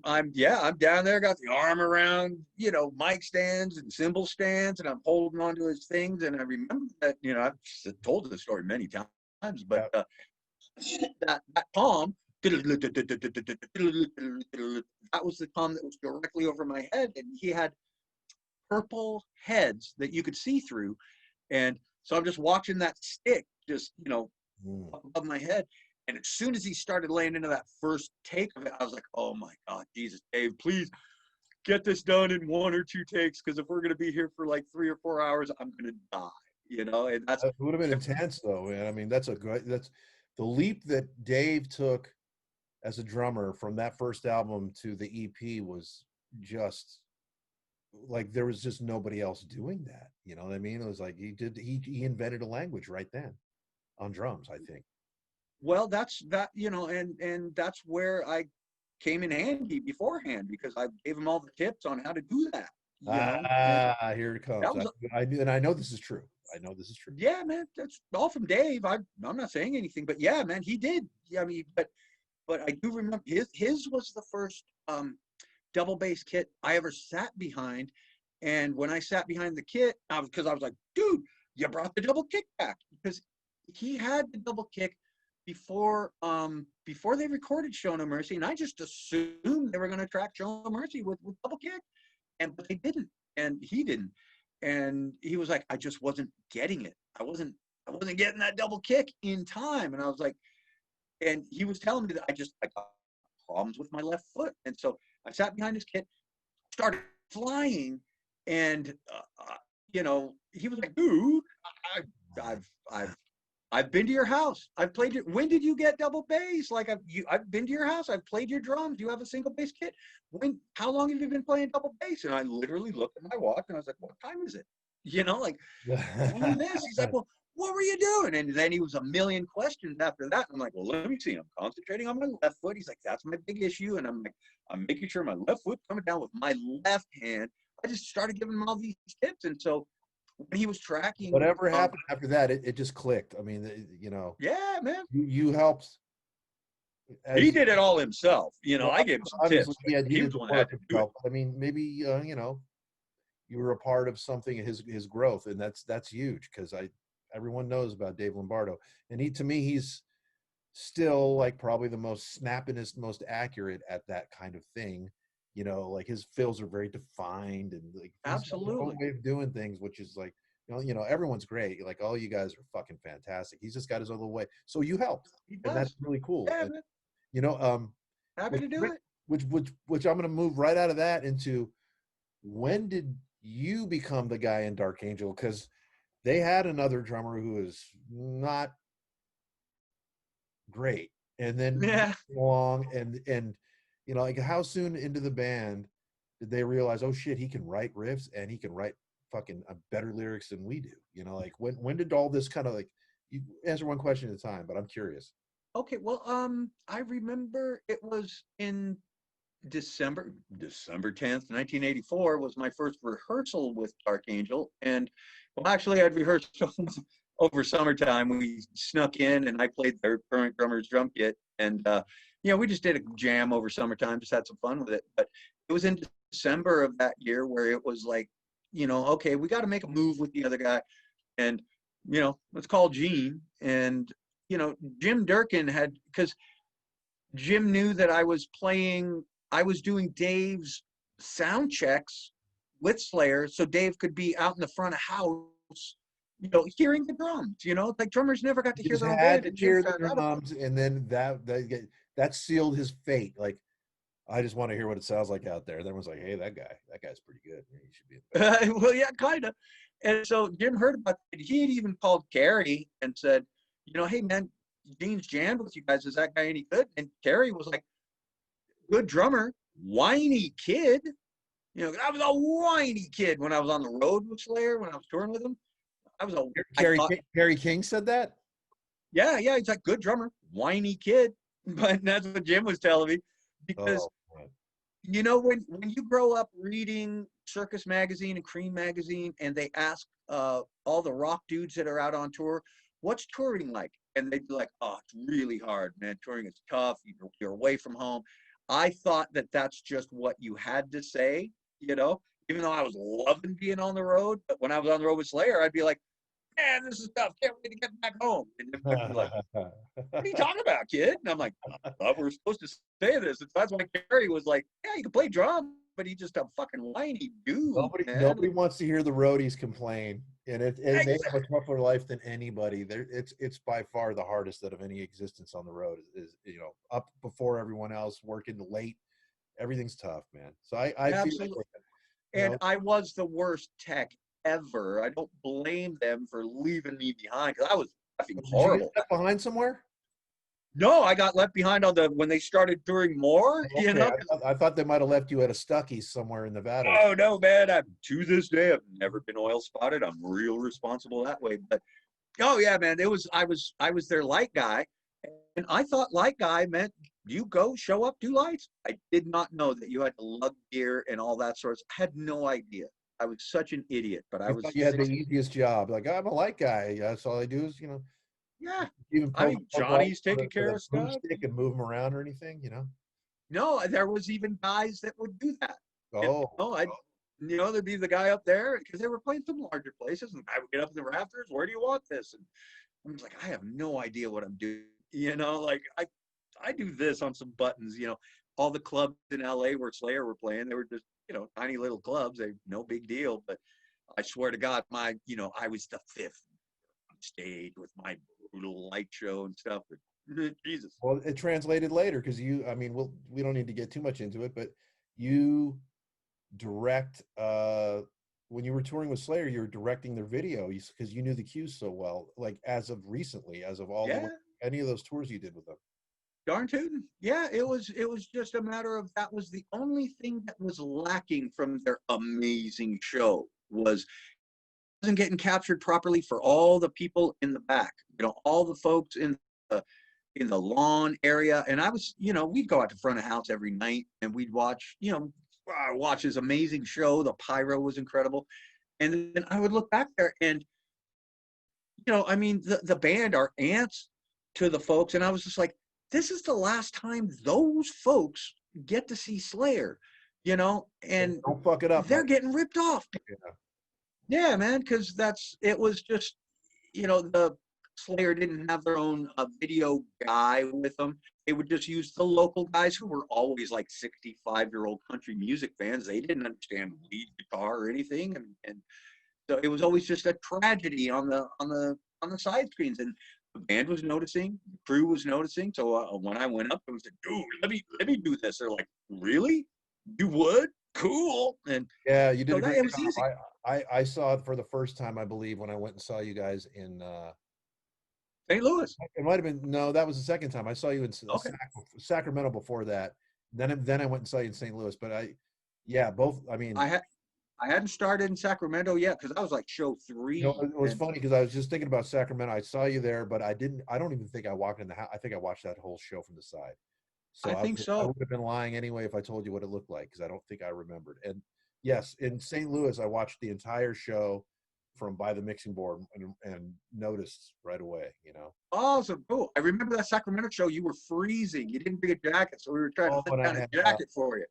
I'm down there, got the arm around, mic stands and cymbal stands, and I'm holding on to his things. And I remember that, I've told the story many times, but that tom, that was the tom that was directly over my head, and he had purple heads that you could see through. And so I'm just watching that stick just, up above my head. And as soon as he started laying into that first take of it, I was like, oh my God, Jesus, Dave, please get this done in 1 or 2 takes. Because if we're going to be here for like 3 or 4 hours, I'm going to die. And that's It would have been intense, though, man. I mean, that's the leap that Dave took as a drummer from that first album to the EP was just like there was just nobody else doing that. You know what I mean? It was like he invented a language right then on drums, I think. well, that's that, and that's where I came in handy beforehand because I gave him all the tips on how to do that. And Here it comes. that was I know this is true. I know this is true. yeah, man, that's all from Dave. I'm not saying anything, but yeah, man, he did. Yeah, I mean, but I do remember his was the first double bass kit I ever sat behind. And when I sat behind the kit, because I was like, dude, you brought the double kick back because he had the double kick before they recorded Show No Mercy, and I just assumed they were going to track Show No Mercy with double kick, but they didn't, and he didn't, and he was like, I just wasn't getting it. I wasn't getting that double kick in time, and I was like, and he was telling me that I got problems with my left foot, and so I sat behind his kit, started flying, and he was like, dude, I've been to your house. I've played it. When did you get double bass? Like I've been to your house. I've played your drums. You have a single bass kit. How long have you been playing double bass? And I literally looked at my watch and I was like, what time is it? Like doing this. He's like, well, what were you doing? And then he was a million questions after that. I'm like, well, let me see. I'm concentrating on my left foot. He's like, that's my big issue. And I'm like, I'm making sure my left foot coming down with my left hand. I just started giving him all these tips. And so when he was tracking, Whatever happened after that, it just clicked. I mean, yeah, man, you helped. he did it all himself. Well, I gave him some obviously, tips. he He did was the the one that work had to do it. himself. I mean, maybe you were a part of something his growth, and that's huge because everyone knows about Dave Lombardo, and to me he's still like probably the most snappinest, most accurate at that kind of thing. Like his fills are very defined and like he's got his own Absolutely. way of doing things, which is like everyone's great. Like all you guys are fucking fantastic. He's just got his own way. So you helped, He and that's does. really cool. Yeah, And man. you know, Happy which to do it. which I'm going to move right out of that into when did you become the guy in Dark Angel? Because they had another drummer who is not great, and then you Yeah. came along and like how soon into the band did they realize, oh shit, he can write riffs and he can write fucking better lyrics than we do? Like when did all this kind of like you answer one question at a time, but I'm curious. Okay. Well, I remember it was in December 10th, 1984 was my first rehearsal with Dark Angel. And well, actually, I'd rehearsed over summertime. We snuck in and I played their current drummer's drum kit. And, we just did a jam over summertime, just had some fun with it. But it was in December of that year where it was like, okay, we got to make a move with the other guy. And, let's call Gene. And, Jim Durkin because Jim knew that I was doing Dave's sound checks with Slayer, so Dave could be out in the front of house, hearing the drums. Like drummers never got to You hear just their own had band, to and Jim hear the found out about drums, and then that sealed his fate. Like, I just want to hear what it sounds like out there. And everyone's like, hey, that guy's pretty good. He should be in the band. it. Well, yeah, kind of. And so Jim heard about it. He had even called Gary and said, hey man, Gene's jammed with you guys. Is that guy any good? And Gary was like, good drummer, whiny kid. I was a whiny kid when I was on the road with Slayer, when I was touring with him. I thought, Kerry King said that. yeah, he's like good drummer, whiny kid. But that's what Jim was telling me because Oh, man. when you grow up reading Circus Magazine and Cream Magazine, and they ask all the rock dudes that are out on tour, what's touring like? And they'd be like, oh, it's really hard, man. Touring is tough. You're away from home. I thought that that's just what you had to say, even though I was loving being on the road. But when I was on the road with Slayer, I'd be like, man, this is tough. Can't wait to get back home. And they'd be like, what are you talking about, kid? And I'm like, I thought we were supposed to say this. And that's why Kerry was like, yeah, you can play drums, but he's just a fucking whiny dude, man. Nobody wants to hear the roadies complain, and they have a tougher life than anybody. It's by far the hardest out of any existence on the road. Is up before everyone else, working late. Everything's tough, man. So I feel Absolutely. like, And I was the worst tech ever. I don't blame them for leaving me behind because I was effing Did you get horrible. left behind somewhere? No, I got left behind on the when they started touring more. You Okay, know, I thought they might have left you at a Stuckey's somewhere in Nevada. oh no, man! To this day, I've never been oil spotted. I'm real responsible that way. But oh yeah, man, I was their light guy, and I thought light guy meant you go show up, do lights. I did not know that you had to lug gear and all that sorts. I had no idea. I was such an idiot, but I You was thought you had the 16. easiest job. Like, I'm a light guy. That's all I do is, Yeah, even I poke, mean poke lights Johnny's taking with care a of stuff. broomstick and move them around or anything. No, there was even guys that would do that. You Oh, know, I, there'd be the guy up there because they were playing some larger places, and I would get up in the rafters. Where do you want this? And I'm just like, I have no idea what I'm doing. Like I do this on some buttons. All the clubs in LA where Slayer were playing, they were just tiny little clubs. They no big deal. But I swear to God, I was the fifth on stage with my brutal light show and stuff. But, Jesus. well, it translated later because we don't need to get too much into it, but you direct, when you were touring with Slayer, you were directing their video because you knew the cues so well, like as of recently, as of Yeah. any of those tours you did with them. Darn tootin'. Yeah, it was just a matter of that was the only thing that was lacking from their amazing show was wasn't getting captured properly for all the people in the back. All the folks in the lawn area. And I was, we'd go out to front of house every night and we'd watch his amazing show. The pyro was incredible. And then I would look back there and, the band are aunts to the folks. And I was just like, this is the last time those folks get to see Slayer, and Don't fuck it up. they're getting ripped off. Yeah. Yeah, man, because it was just, the Slayer didn't have their own video guy with them. They would just use the local guys who were always like 65-year-old country music fans. They didn't understand lead guitar or anything, and so it was always just a tragedy on the side screens. And the band was noticing, the crew was noticing. So when I went up, it was like, dude, let me do this. They're like, really? You would? Cool. And Yeah, you did so a that great it was job. easy. I saw it for the first time, I believe, when I went and saw you guys in. St. Louis. It might have been no, that was the second time I saw you in Okay. Sacramento before that. Then I went and saw you in St. Louis. But yeah, both. I mean, I hadn't started in Sacramento yet because I was like show 3. it was And funny because I was just thinking about Sacramento. I saw you there, but I didn't. I don't even think I walked in the house. I think I watched that whole show from the side. So I think I so. would have been lying anyway if I told you what it looked like because I don't think I remembered. And yes, in St. Louis, I watched the entire show from by the mixing board and noticed right away. Awesome. Cool. I remember that Sacramento show. You were freezing. You didn't bring a jacket, so we were trying to Oh, put and down a jacket for you.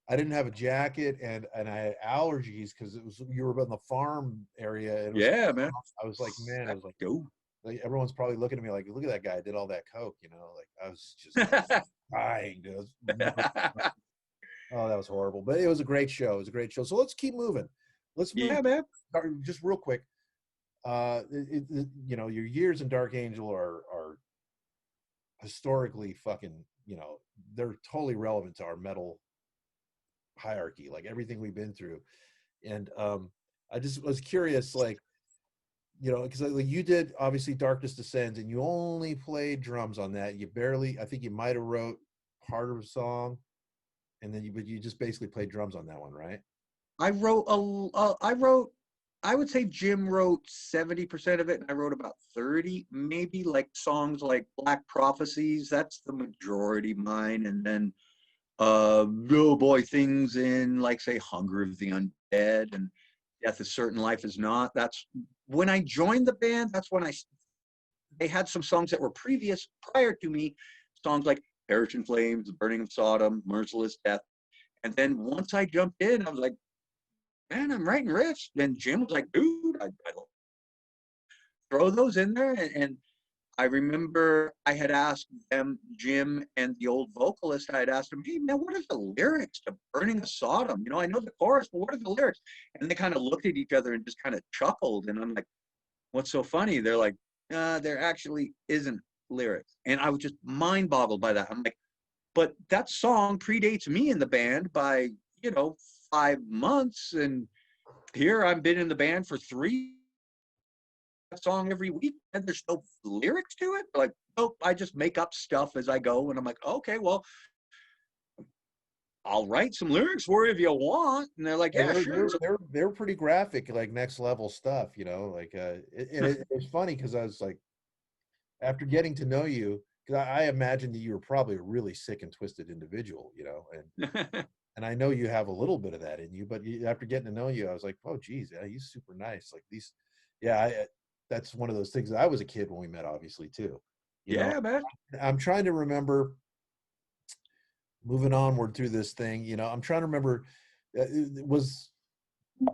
I didn't have a jacket and I had allergies because you were in the farm area and Yeah, man. I was like, man, I was Go. like everyone's probably looking at me like, look at that guy, did all that coke, like I was just dying, dude. Oh, that was horrible, but it was a great show. It was a great show. So let's keep moving. Let's move. Yeah, man. Just real quick. Your years in Dark Angel are historically fucking, they're totally relevant to our metal hierarchy, like everything we've been through. And I just was curious, like, because you did obviously Darkness Descends, and you only played drums on that. I think you might have wrote part of a song, and then you just basically played drums on that one, right? I would say Jim wrote 70% of it, and I wrote about 30, maybe like songs like Black Prophecies. That's the majority mine. And then oh boy, things in like say Hunger of the Undead and Death is Certain, Life is Not. That's when I joined the band. That's when they had some songs that were prior to me, songs like Perish in Flames, The Burning of Sodom, Merciless Death. And then once I jumped in, I was like, man, I'm writing riffs. And Jim was like, dude, I throw those in there. And I remember I had asked them, Jim and the old vocalist, I had asked them, hey, man, what are the lyrics to Burning of Sodom? I know the chorus, but what are the lyrics? And they kind of looked at each other and just kind of chuckled. And I'm like, what's so funny? They're like, there actually isn't lyrics. And I was just mind boggled by that. I'm like, but that song predates me in the band by, 5 months. And here I've been in the band for 3 song every week, and there's no lyrics to it. Like, nope, I just make up stuff as I go, and I'm like, okay, well, I'll write some lyrics for you if you want. And they're like, Yeah, yeah, sure. they're pretty graphic, like next level stuff, you know. Like, it's funny because I was like, after getting to know you, because I imagined that you were probably a really sick and twisted individual, you know, and I know you have a little bit of that in you, but after getting to know you, I was like, oh, geez, yeah, he's super nice. Like these, yeah, that's one of those things. I was a kid when we met, obviously, too. You know, Yeah, man. I'm trying to remember moving onward through this thing. You know, I'm trying to remember. Was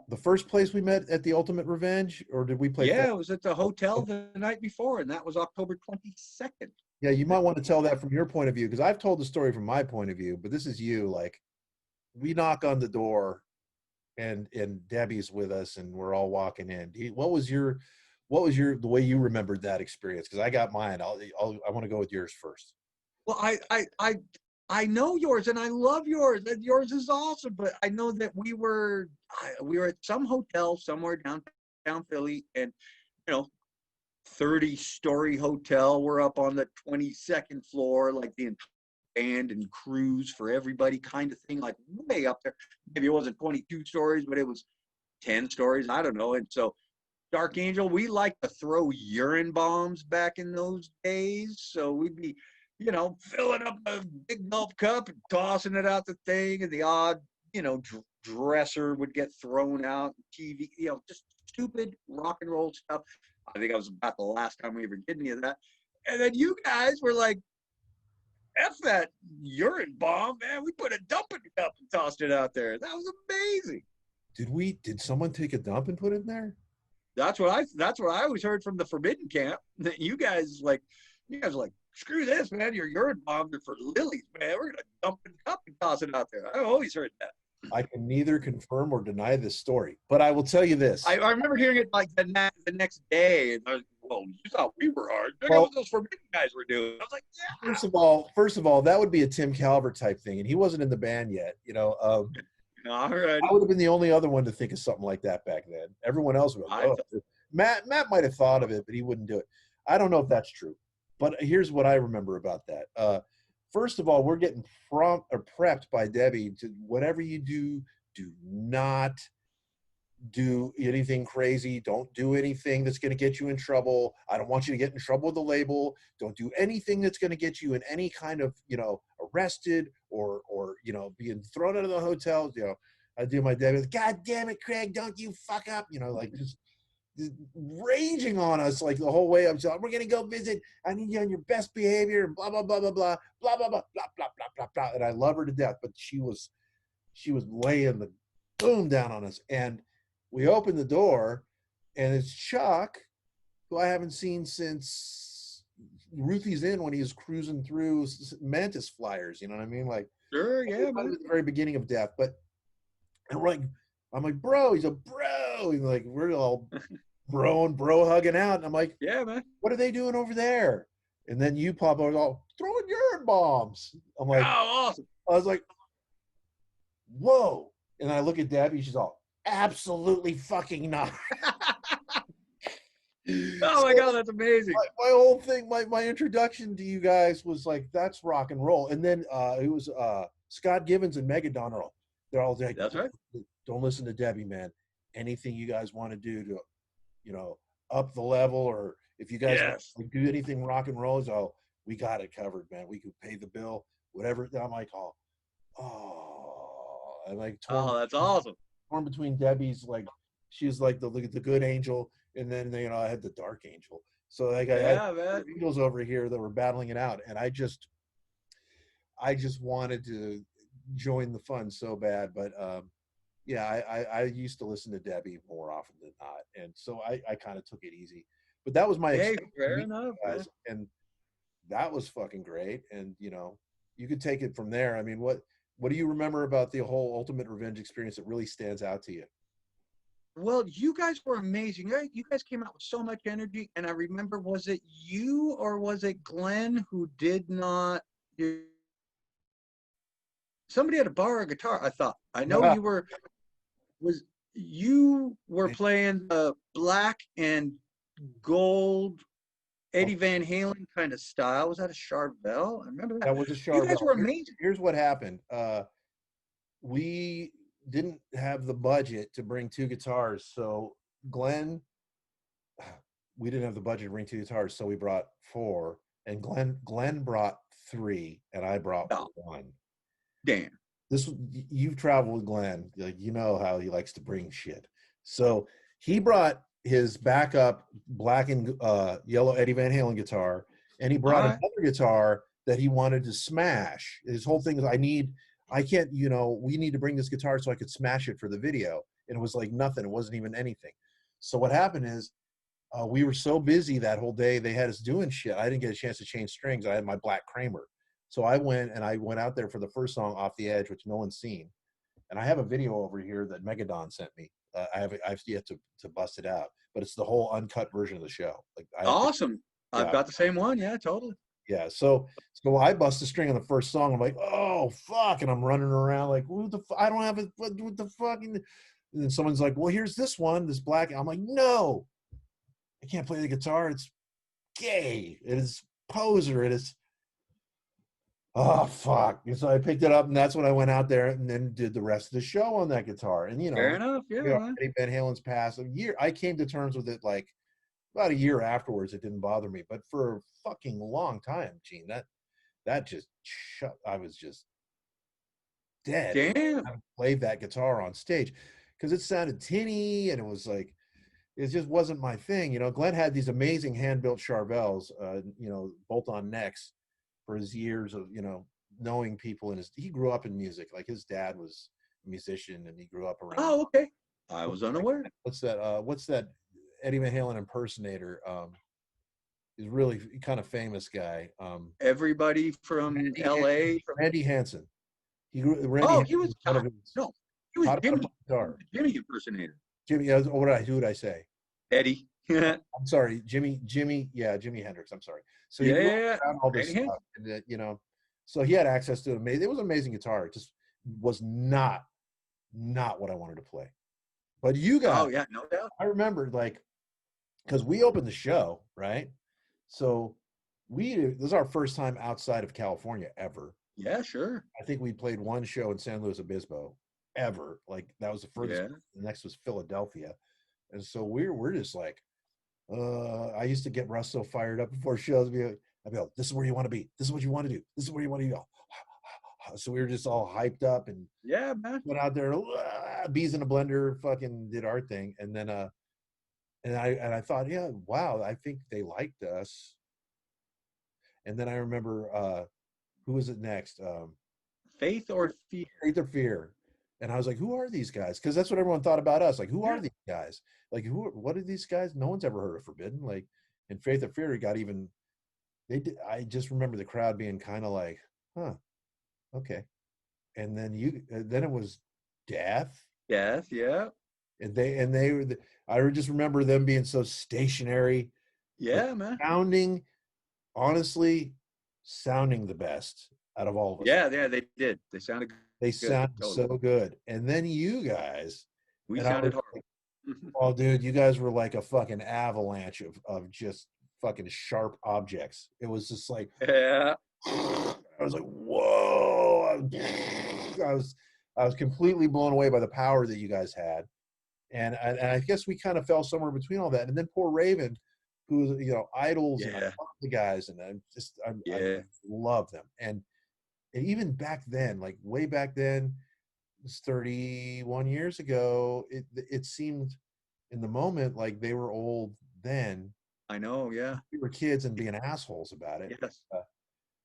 the first place we met at the Ultimate Revenge, or did we play? Yeah, it was at the hotel the night before, and that was October 22nd. Yeah, you might want to tell that from your point of view, because I've told the story from my point of view, but this is you. Like, we knock on the door, and Debbie's with us, and we're all walking in. The way you remembered that experience? Because I got mine. I want to go with yours first. Well, I know yours, and I love yours, and yours is awesome. But I know that we were at some hotel somewhere downtown Philly, and you know, 30-story hotel. We're up on the 22nd floor, like the band and cruise for everybody kind of thing, like way up there. Maybe it wasn't 22 stories, but it was 10 stories. I don't know. And so Dark Angel, we like to throw urine bombs back in those days. So we'd be, filling up a big gulp cup and tossing it out the thing, and the odd, dresser would get thrown out, TV, just stupid rock and roll stuff. I think that was about the last time we ever did any of that. And then you guys were like, F that urine bomb, man. We put a dumping cup and tossed it out there. That was amazing. Did someone take a dump and put it in there? That's what I always heard from the Forbidden Camp. That you guys are like, screw this, man. Your urine bombs are for lilies, man. We're gonna dump it in a cup and toss it out there. I always heard that. I can neither confirm or deny this story, but I will tell you this. I remember hearing it like the next day, and I was, well, you thought we were hard. Look at Well, what those Forbidden guys were doing. I was like, yeah. First of all, that would be a Tim Calvert type thing, and he wasn't in the band yet. All right. I would have been the only other one to think of something like that back then. Everyone else would have. Matt might have thought of it, but he wouldn't do it. I don't know if that's true, but here's what I remember about that. First of all, we're getting prepped by Debbie to whatever you do not do anything crazy. Don't do anything that's going to get you in trouble. I don't want you to get in trouble with the label. Don't do anything that's going to get you in any kind of, arrested or being thrown out of the hotel. I do my Debbie, God damn it, Craig, don't you fuck up, like just raging on us like the whole way. I'm saying, we're gonna go visit. I need you on your best behavior and blah blah blah blah blah blah blah blah blah blah blah blah blah. And I love her to death, but she was laying the boom down on us. And we opened the door, and it's Chuck, who I haven't seen since Ruthie's Inn when he was cruising through Mantis flyers. You know what I mean? Like, Sure, yeah, man. at the very beginning of Death. But and I'm like, bro. He's a bro. And like, we're all bro hugging out. And I'm like, yeah, man. What are they doing over there? And then you pop over, all throwing urine bombs. I'm like, oh, awesome. I was like, whoa. And I look at Debbie. She's all, absolutely fucking not. Oh my God, that's amazing. My whole thing, my introduction to you guys was like, that's rock and roll. And then it was Scott Givens and Megadon are all, they're all like, that's right. Don't listen to Debbie, man. Anything you guys want to do to, up the level, or if you guys want to do anything rock and roll, so we got it covered, man. We could pay the bill, whatever. I'm like, I'm like, that's awesome. Torn between Debbie's, like, she's like the good angel, and then I had the dark angel. So like I had angels over here that were battling it out, and I just wanted to join the fun so bad. But I used to listen to Debbie more often than not, and so I kind of took it easy. But that was my fair enough, guys, and that was fucking great. And you could take it from there. I mean, what do you remember about the whole Ultimate Revenge experience that really stands out to you? Well, you guys were amazing. You guys came out with so much energy. And I remember, was it you or was it Glenn who did not? Somebody had to borrow a guitar, I thought. I know you were. you were playing the black and gold Eddie Van Halen kind of style. Was that a Charvel? I remember that. That was a You guys Charvel. were amazing. Here's what happened. We didn't have the budget to bring two guitars, so Glenn, we didn't have the budget to bring two guitars, so we brought four, and Glenn brought three, and I brought Oh, one. damn. This you've traveled with Glenn, like you know how he likes to bring shit. So he brought his backup black and yellow Eddie Van Halen guitar, and he brought All right. another guitar that he wanted to smash. His whole thing is, I can't, we need to bring this guitar so I could smash it for the video. And it was like nothing. It wasn't even anything. So what happened is, we were so busy that whole day. They had us doing shit. I didn't get a chance to change strings. I had my black Kramer. So I went out there for the first song, Off the Edge, which no one's seen. And I have a video over here that Megadon sent me. I've yet to bust it out, but it's the whole uncut version of the show. Like Awesome. Yeah. I've got the same one. Yeah, totally. Yeah. So I bust the string on the first song. I'm like, oh fuck, and I'm running around like, I don't have it. What the fuck? And then someone's like, well, here's this one, this black. I'm like, no, I can't play the guitar. It's gay. It is poser. It is. Oh fuck! And so I picked it up, and that's when I went out there and then did the rest of the show on that guitar. And Fair enough. Yeah. Eddie Van Halen's passed a year. I came to terms with it like about a year afterwards. It didn't bother me, but for a fucking long time, Gene, that just shut. I was just dead. Damn. I played that guitar on stage because it sounded tinny, and it was like it just wasn't my thing. Glenn had these amazing hand-built Charvels, bolt-on necks for his years of, knowing people, and he grew up in music. Like his dad was a musician and he grew up around. Oh, okay. I was unaware. What's that Eddie Van Halen impersonator? He's really kind of famous guy. Everybody from LA. Randy Hansen. He was Jimmy impersonator. Jimmy, who did I say? Eddie. I'm sorry, Jimmy. Yeah, Jimi Hendrix. I'm sorry. So he around all this stuff, and so he had access to it. It was an amazing guitar. It just was not what I wanted to play. But you guys, oh yeah, no doubt. I remember because we opened the show, right? So this is our first time outside of California ever. Yeah, sure. I think we played one show in San Luis Obispo ever. Like that was the furthest. Yeah. The next was Philadelphia, and so we're just like. I used to get Russ so fired up before shows. I'd be like, this is where you want to be. This is what you want to do. This is where you want to go. So we were just all hyped up and yeah, man. Went out there, bees in a blender, fucking did our thing. And then, and I thought, yeah, wow, I think they liked us. And then I remember, who was it next? Faith or Fear. Faith or Fear. And I was like, who are these guys? Because that's what everyone thought about us. Like, who are these guys? Like, what are these guys? No one's ever heard of Forbidden. Like, in Faith or Fear, I just remember the crowd being kind of like, huh, okay. And then then it was Death. Death, yeah. And I just remember them being so stationary. Yeah, man. Sounding the best out of all of us. Yeah, they did. They sounded good. They sounded so good. And then you guys. We sounded hard. Oh, dude, you guys were like a fucking avalanche of just fucking sharp objects. It was just like, yeah. I was like, whoa. I was completely blown away by the power that you guys had. And I guess we kind of fell somewhere between all that. And then poor Raven, who's, idols, and I love the guys, and I love them. And even back then, like way back then, it was 31 years ago, it seemed in the moment like they were old then. I know, yeah. We were kids and being assholes about it. Yes.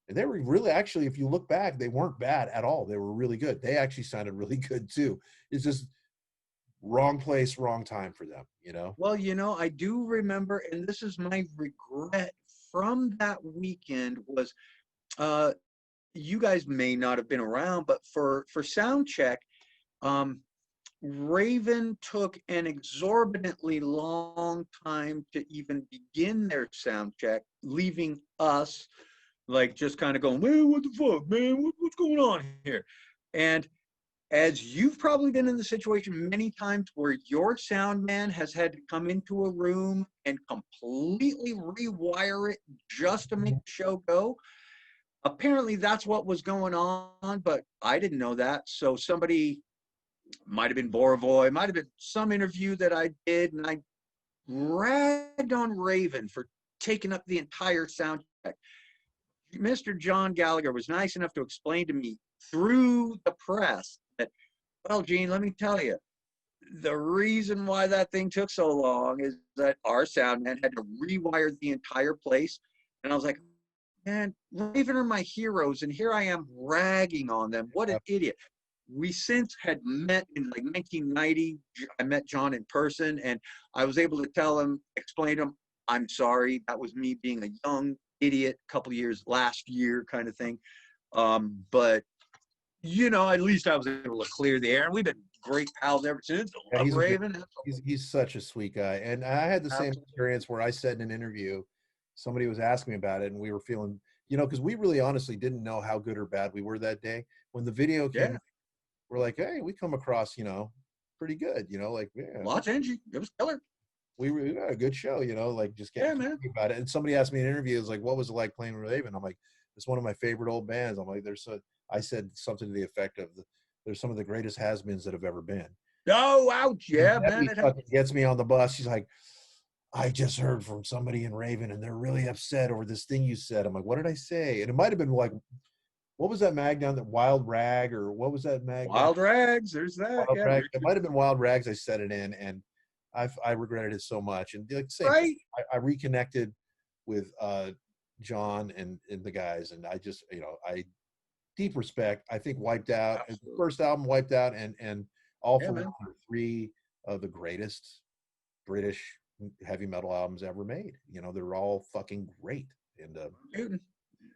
And they were really, actually, if you look back, they weren't bad at all. They were really good. They actually sounded really good too. It's just wrong place, wrong time for them, Well, I do remember, and this is my regret from that weekend was, you guys may not have been around, but for sound check, Raven took an exorbitantly long time to even begin their sound check, leaving us like just kind of going, man, what the fuck, man, what's going on here? And as you've probably been in the situation many times where your sound man has had to come into a room and completely rewire it just to make the show go. Apparently that's what was going on, but I didn't know that. So somebody, might have been Borovoy, might have been some interview that I did, and I ragged on Raven for taking up the entire sound check. Mr. John Gallagher was nice enough to explain to me through the press that, well, Gene, let me tell you, the reason why that thing took so long is that our sound man had to rewire the entire place. And I was like, man, Raven are my heroes, and here I am ragging on them. What an idiot. We since had met in like 1990. I met John in person, and I was able to tell him, explain to him, I'm sorry, that was me being a young idiot a couple years last year kind of thing. But at least I was able to clear the air, and we've been great pals ever since. Yeah, Love Raven. he's such a sweet guy. And I had the same Absolutely. experience where I said in an interview, somebody was asking me about it, and we were feeling, because we really honestly didn't know how good or bad we were that day. When the video came, Yeah, we're like, hey, we come across, pretty good, like, yeah, lots of energy. It was killer. we got a good show, like just Yeah, getting man. about it. And somebody asked me in an interview, was like, what was it like playing with Raven? I'm like, it's one of my favorite old bands. I'm like, I said something to the effect of, there's some of the greatest has-beens that have ever been. Oh, ouch. And Yeah, man. Debbie fucking gets me on the bus. She's like, I just heard from somebody in Raven and they're really upset over this thing you said. I'm like, what did I say? And it might have been like, what was that mag down, that Wild Rag, or what was that mag down? Wild Rags. There's that. Wild Yeah. Rag. It might have been Wild Rags. I said it in, and I regretted it so much. And like same thing. Right. I reconnected with John and the guys, and I just, I deep respect. I think Wiped Out, the Absolutely. first album, Wiped Out, and All Yeah, for man. One are three of the greatest British heavy metal albums ever made. They're all fucking great. And Mutant.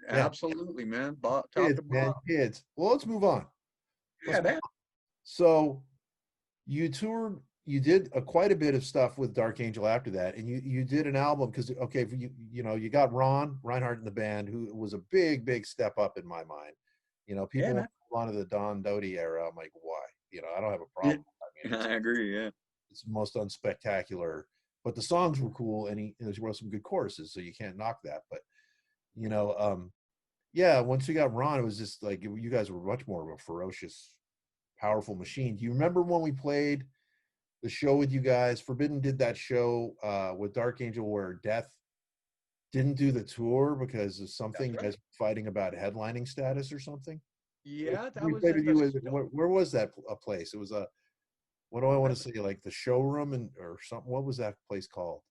yeah, Absolutely, man. Top kids, to man, bottom. kids. Well, let's move on. Yeah, man. So you toured, you did quite a bit of stuff with Dark Angel after that, and you did an album because okay, you got Ron Reinhardt in the band, who was a big step up in my mind. Yeah, People man. want to the Don Doty era. I'm like, why? I don't have a Yeah. problem. I mean, I agree. Yeah. it's the most unspectacular, but the songs were cool, and he wrote some good choruses, so you can't knock that. But you know, um, yeah, once we got Ron, it was just like you guys were much more of a ferocious, powerful machine. Do you remember when we played the show with you guys? Forbidden did that show with Dark Angel where Death didn't do the tour because of That's something, right. as fighting about headlining status or something. Yeah, that We was played at with the you. stone. Where was that a place? It was a, what do I want to say? Like the showroom or something. What was that place called?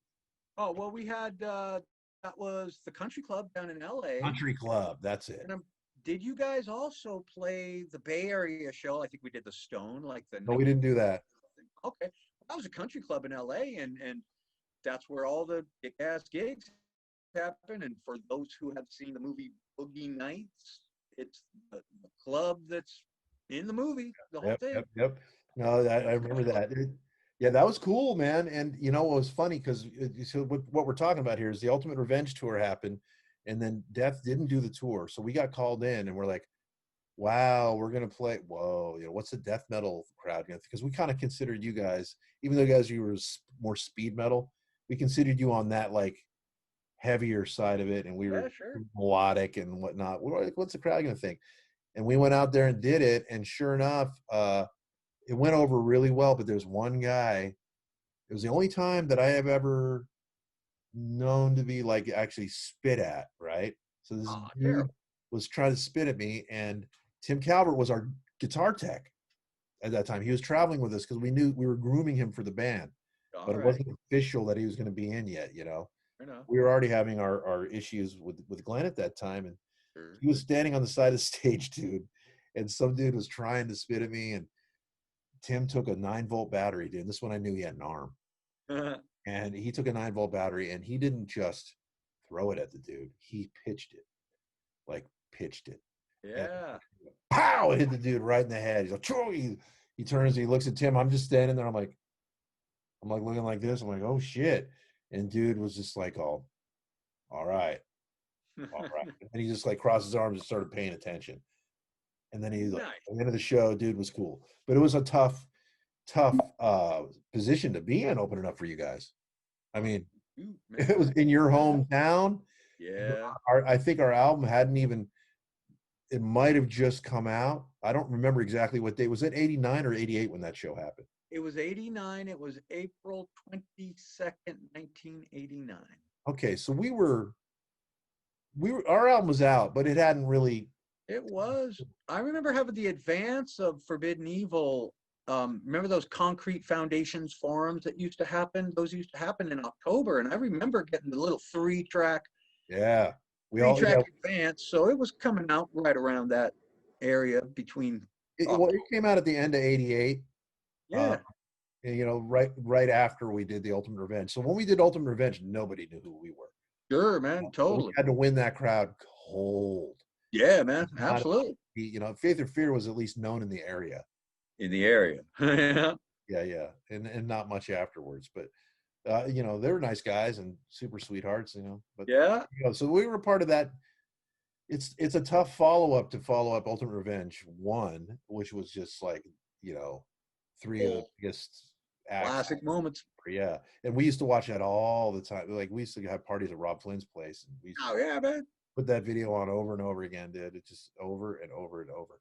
Oh, well, we had that was the country club down in LA. Country Club. That's it. And did you guys also play the Bay Area show? I think we did the Stone, like the No, night. we didn't do that. Okay. That was a country club in LA, and that's where all the big ass gigs happen. And for those who have seen the movie Boogie Nights, it's the club that's in the movie, the whole Yep, thing. yep, yep. No, I remember that. Yeah, that was cool, man. And it was funny because so what we're talking about here is the Ultimate Revenge tour happened, and then Death didn't do the tour, so we got called in, and we're like, "Wow, we're gonna play." Whoa, what's the death metal crowd gonna? Because we kind of considered you guys, even though you were more speed metal, we considered you on that like heavier side of it, and we Yeah, were sure. melodic and whatnot. We're like, what's the crowd gonna think? And we went out there and did it, and sure enough, it went over really well. But there's one guy. It was the only time that I have ever known to be like actually spit at. Right. So this Oh, dude terrible. was trying to spit at me, and Tim Calvert was our guitar tech at that time. He was traveling with us because we knew we were grooming him for the band, All but it right. wasn't official that he was going to be in yet. I know. We were already having our issues with Glenn at that time, and Sure. he was standing on the side of the stage, dude, and some dude was trying to spit at me, and Tim took a 9-volt battery, dude. This one I knew he had an arm, and he took a 9-volt battery, and he didn't just throw it at the dude; he pitched it, like pitched it, and Yeah. pow! It hit the dude right in the head. He's like, "Choo!" He turns, he looks at Tim. I'm just standing there. I'm like looking like this. I'm like, oh shit! And dude was just like, oh, all right, all right. And he just like crossed his arms and started paying attention. And then he, like, Nice. at the end of the show, dude was cool. But it was a tough position to be in, opening up for you guys. I mean, Ooh, it was man. in your Yeah. hometown. Yeah. I think our album hadn't even, it might have just come out. I don't remember exactly what date. Was it 89 or 88 when that show happened? It was 89. It was April 22nd, 1989. Okay, so our album was out, but it hadn't really. It was. I remember having the advance of Forbidden Evil. Remember those concrete foundations forums that used to happen? Those used to happen in October, and I remember getting the little Yeah, we three all, yeah. track advance. So it was coming out right around that area between Well, it October. came out at the end of '88. Uh, Yeah, and, right after we did the Ultimate Revenge. So when we did Ultimate Revenge, nobody knew who we were. sure, man, So we totally. had to win that crowd cold. Yeah, man, Not, absolutely. Faith or Fear was at least known in the area. In the area. Yeah, Yeah, yeah, and not much afterwards. But they were nice guys and super sweethearts. But yeah, so we were part of that. It's a tough follow up Ultimate Revenge 1, which was just like, three of the biggest acts. classic moments. Yeah, and we used to watch that all the time. Like, we used to have parties at Rob Flynn's place, and we used to Oh yeah, man. put that video on over and over again, dude. It's just over and over and over.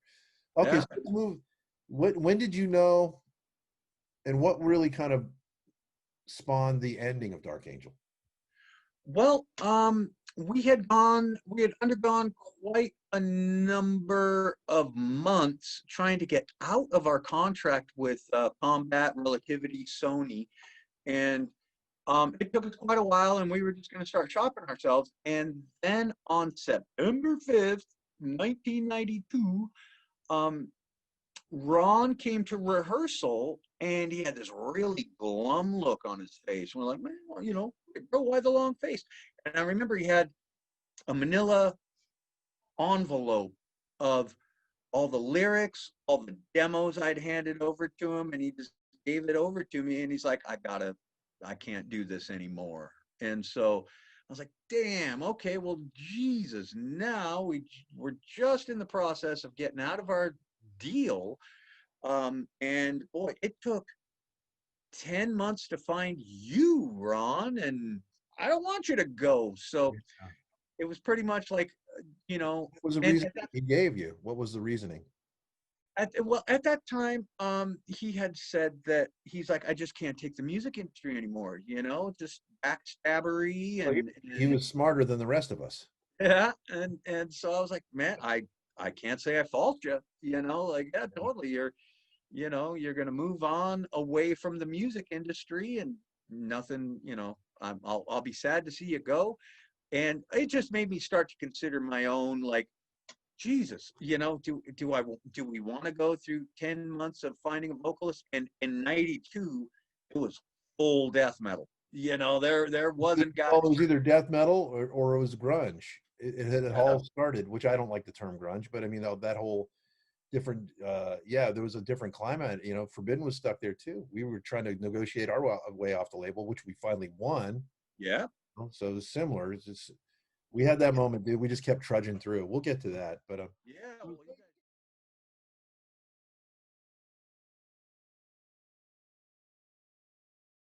Okay, Yeah. so let's move. When did you know, and what really kind of spawned the ending of Dark Angel? Well, we had undergone quite a number of months trying to get out of our contract with Combat Relativity Sony, and it took us quite a while, and we were just going to start shopping ourselves. And then on September 5th, 1992, um, Ron came to rehearsal and he had this really glum look on his face. We're like, man, well, bro, why the long face? And I remember he had a manila envelope of all the lyrics, all the demos I'd handed over to him, and he just gave it over to me. And he's like, I can't do this anymore. And so I was like, damn, okay, well, Jesus, now we're just in the process of getting out of our deal. And boy, it took 10 months to find you, Ron, and I don't want you to go. So Yeah. it was pretty much like, What was the and reason he gave you? What was the reasoning? at that time, he had said that he's like, I just can't take the music industry anymore, just backstabbery Well, he and was smarter than the rest of us. yeah, and so I was like, man, I can't say I fault you, like, yeah, totally. You're going to move on away from the music industry and nothing, I'll be sad to see you go. And it just made me start to consider my own, like, Jesus, do we want to go through 10 months of finding a vocalist? And in 92, it was full death metal. There wasn't guys. Well, it was either death metal or it was grunge. It had Yeah, all started, which I don't like the term grunge, but I mean, that whole different, there was a different climate. Forbidden was stuck there too. We were trying to negotiate our way off the label, which we finally won. yeah, So it was similar. It's just, we had that moment, dude. We just kept trudging through. We'll get to that, but yeah. Well, you guys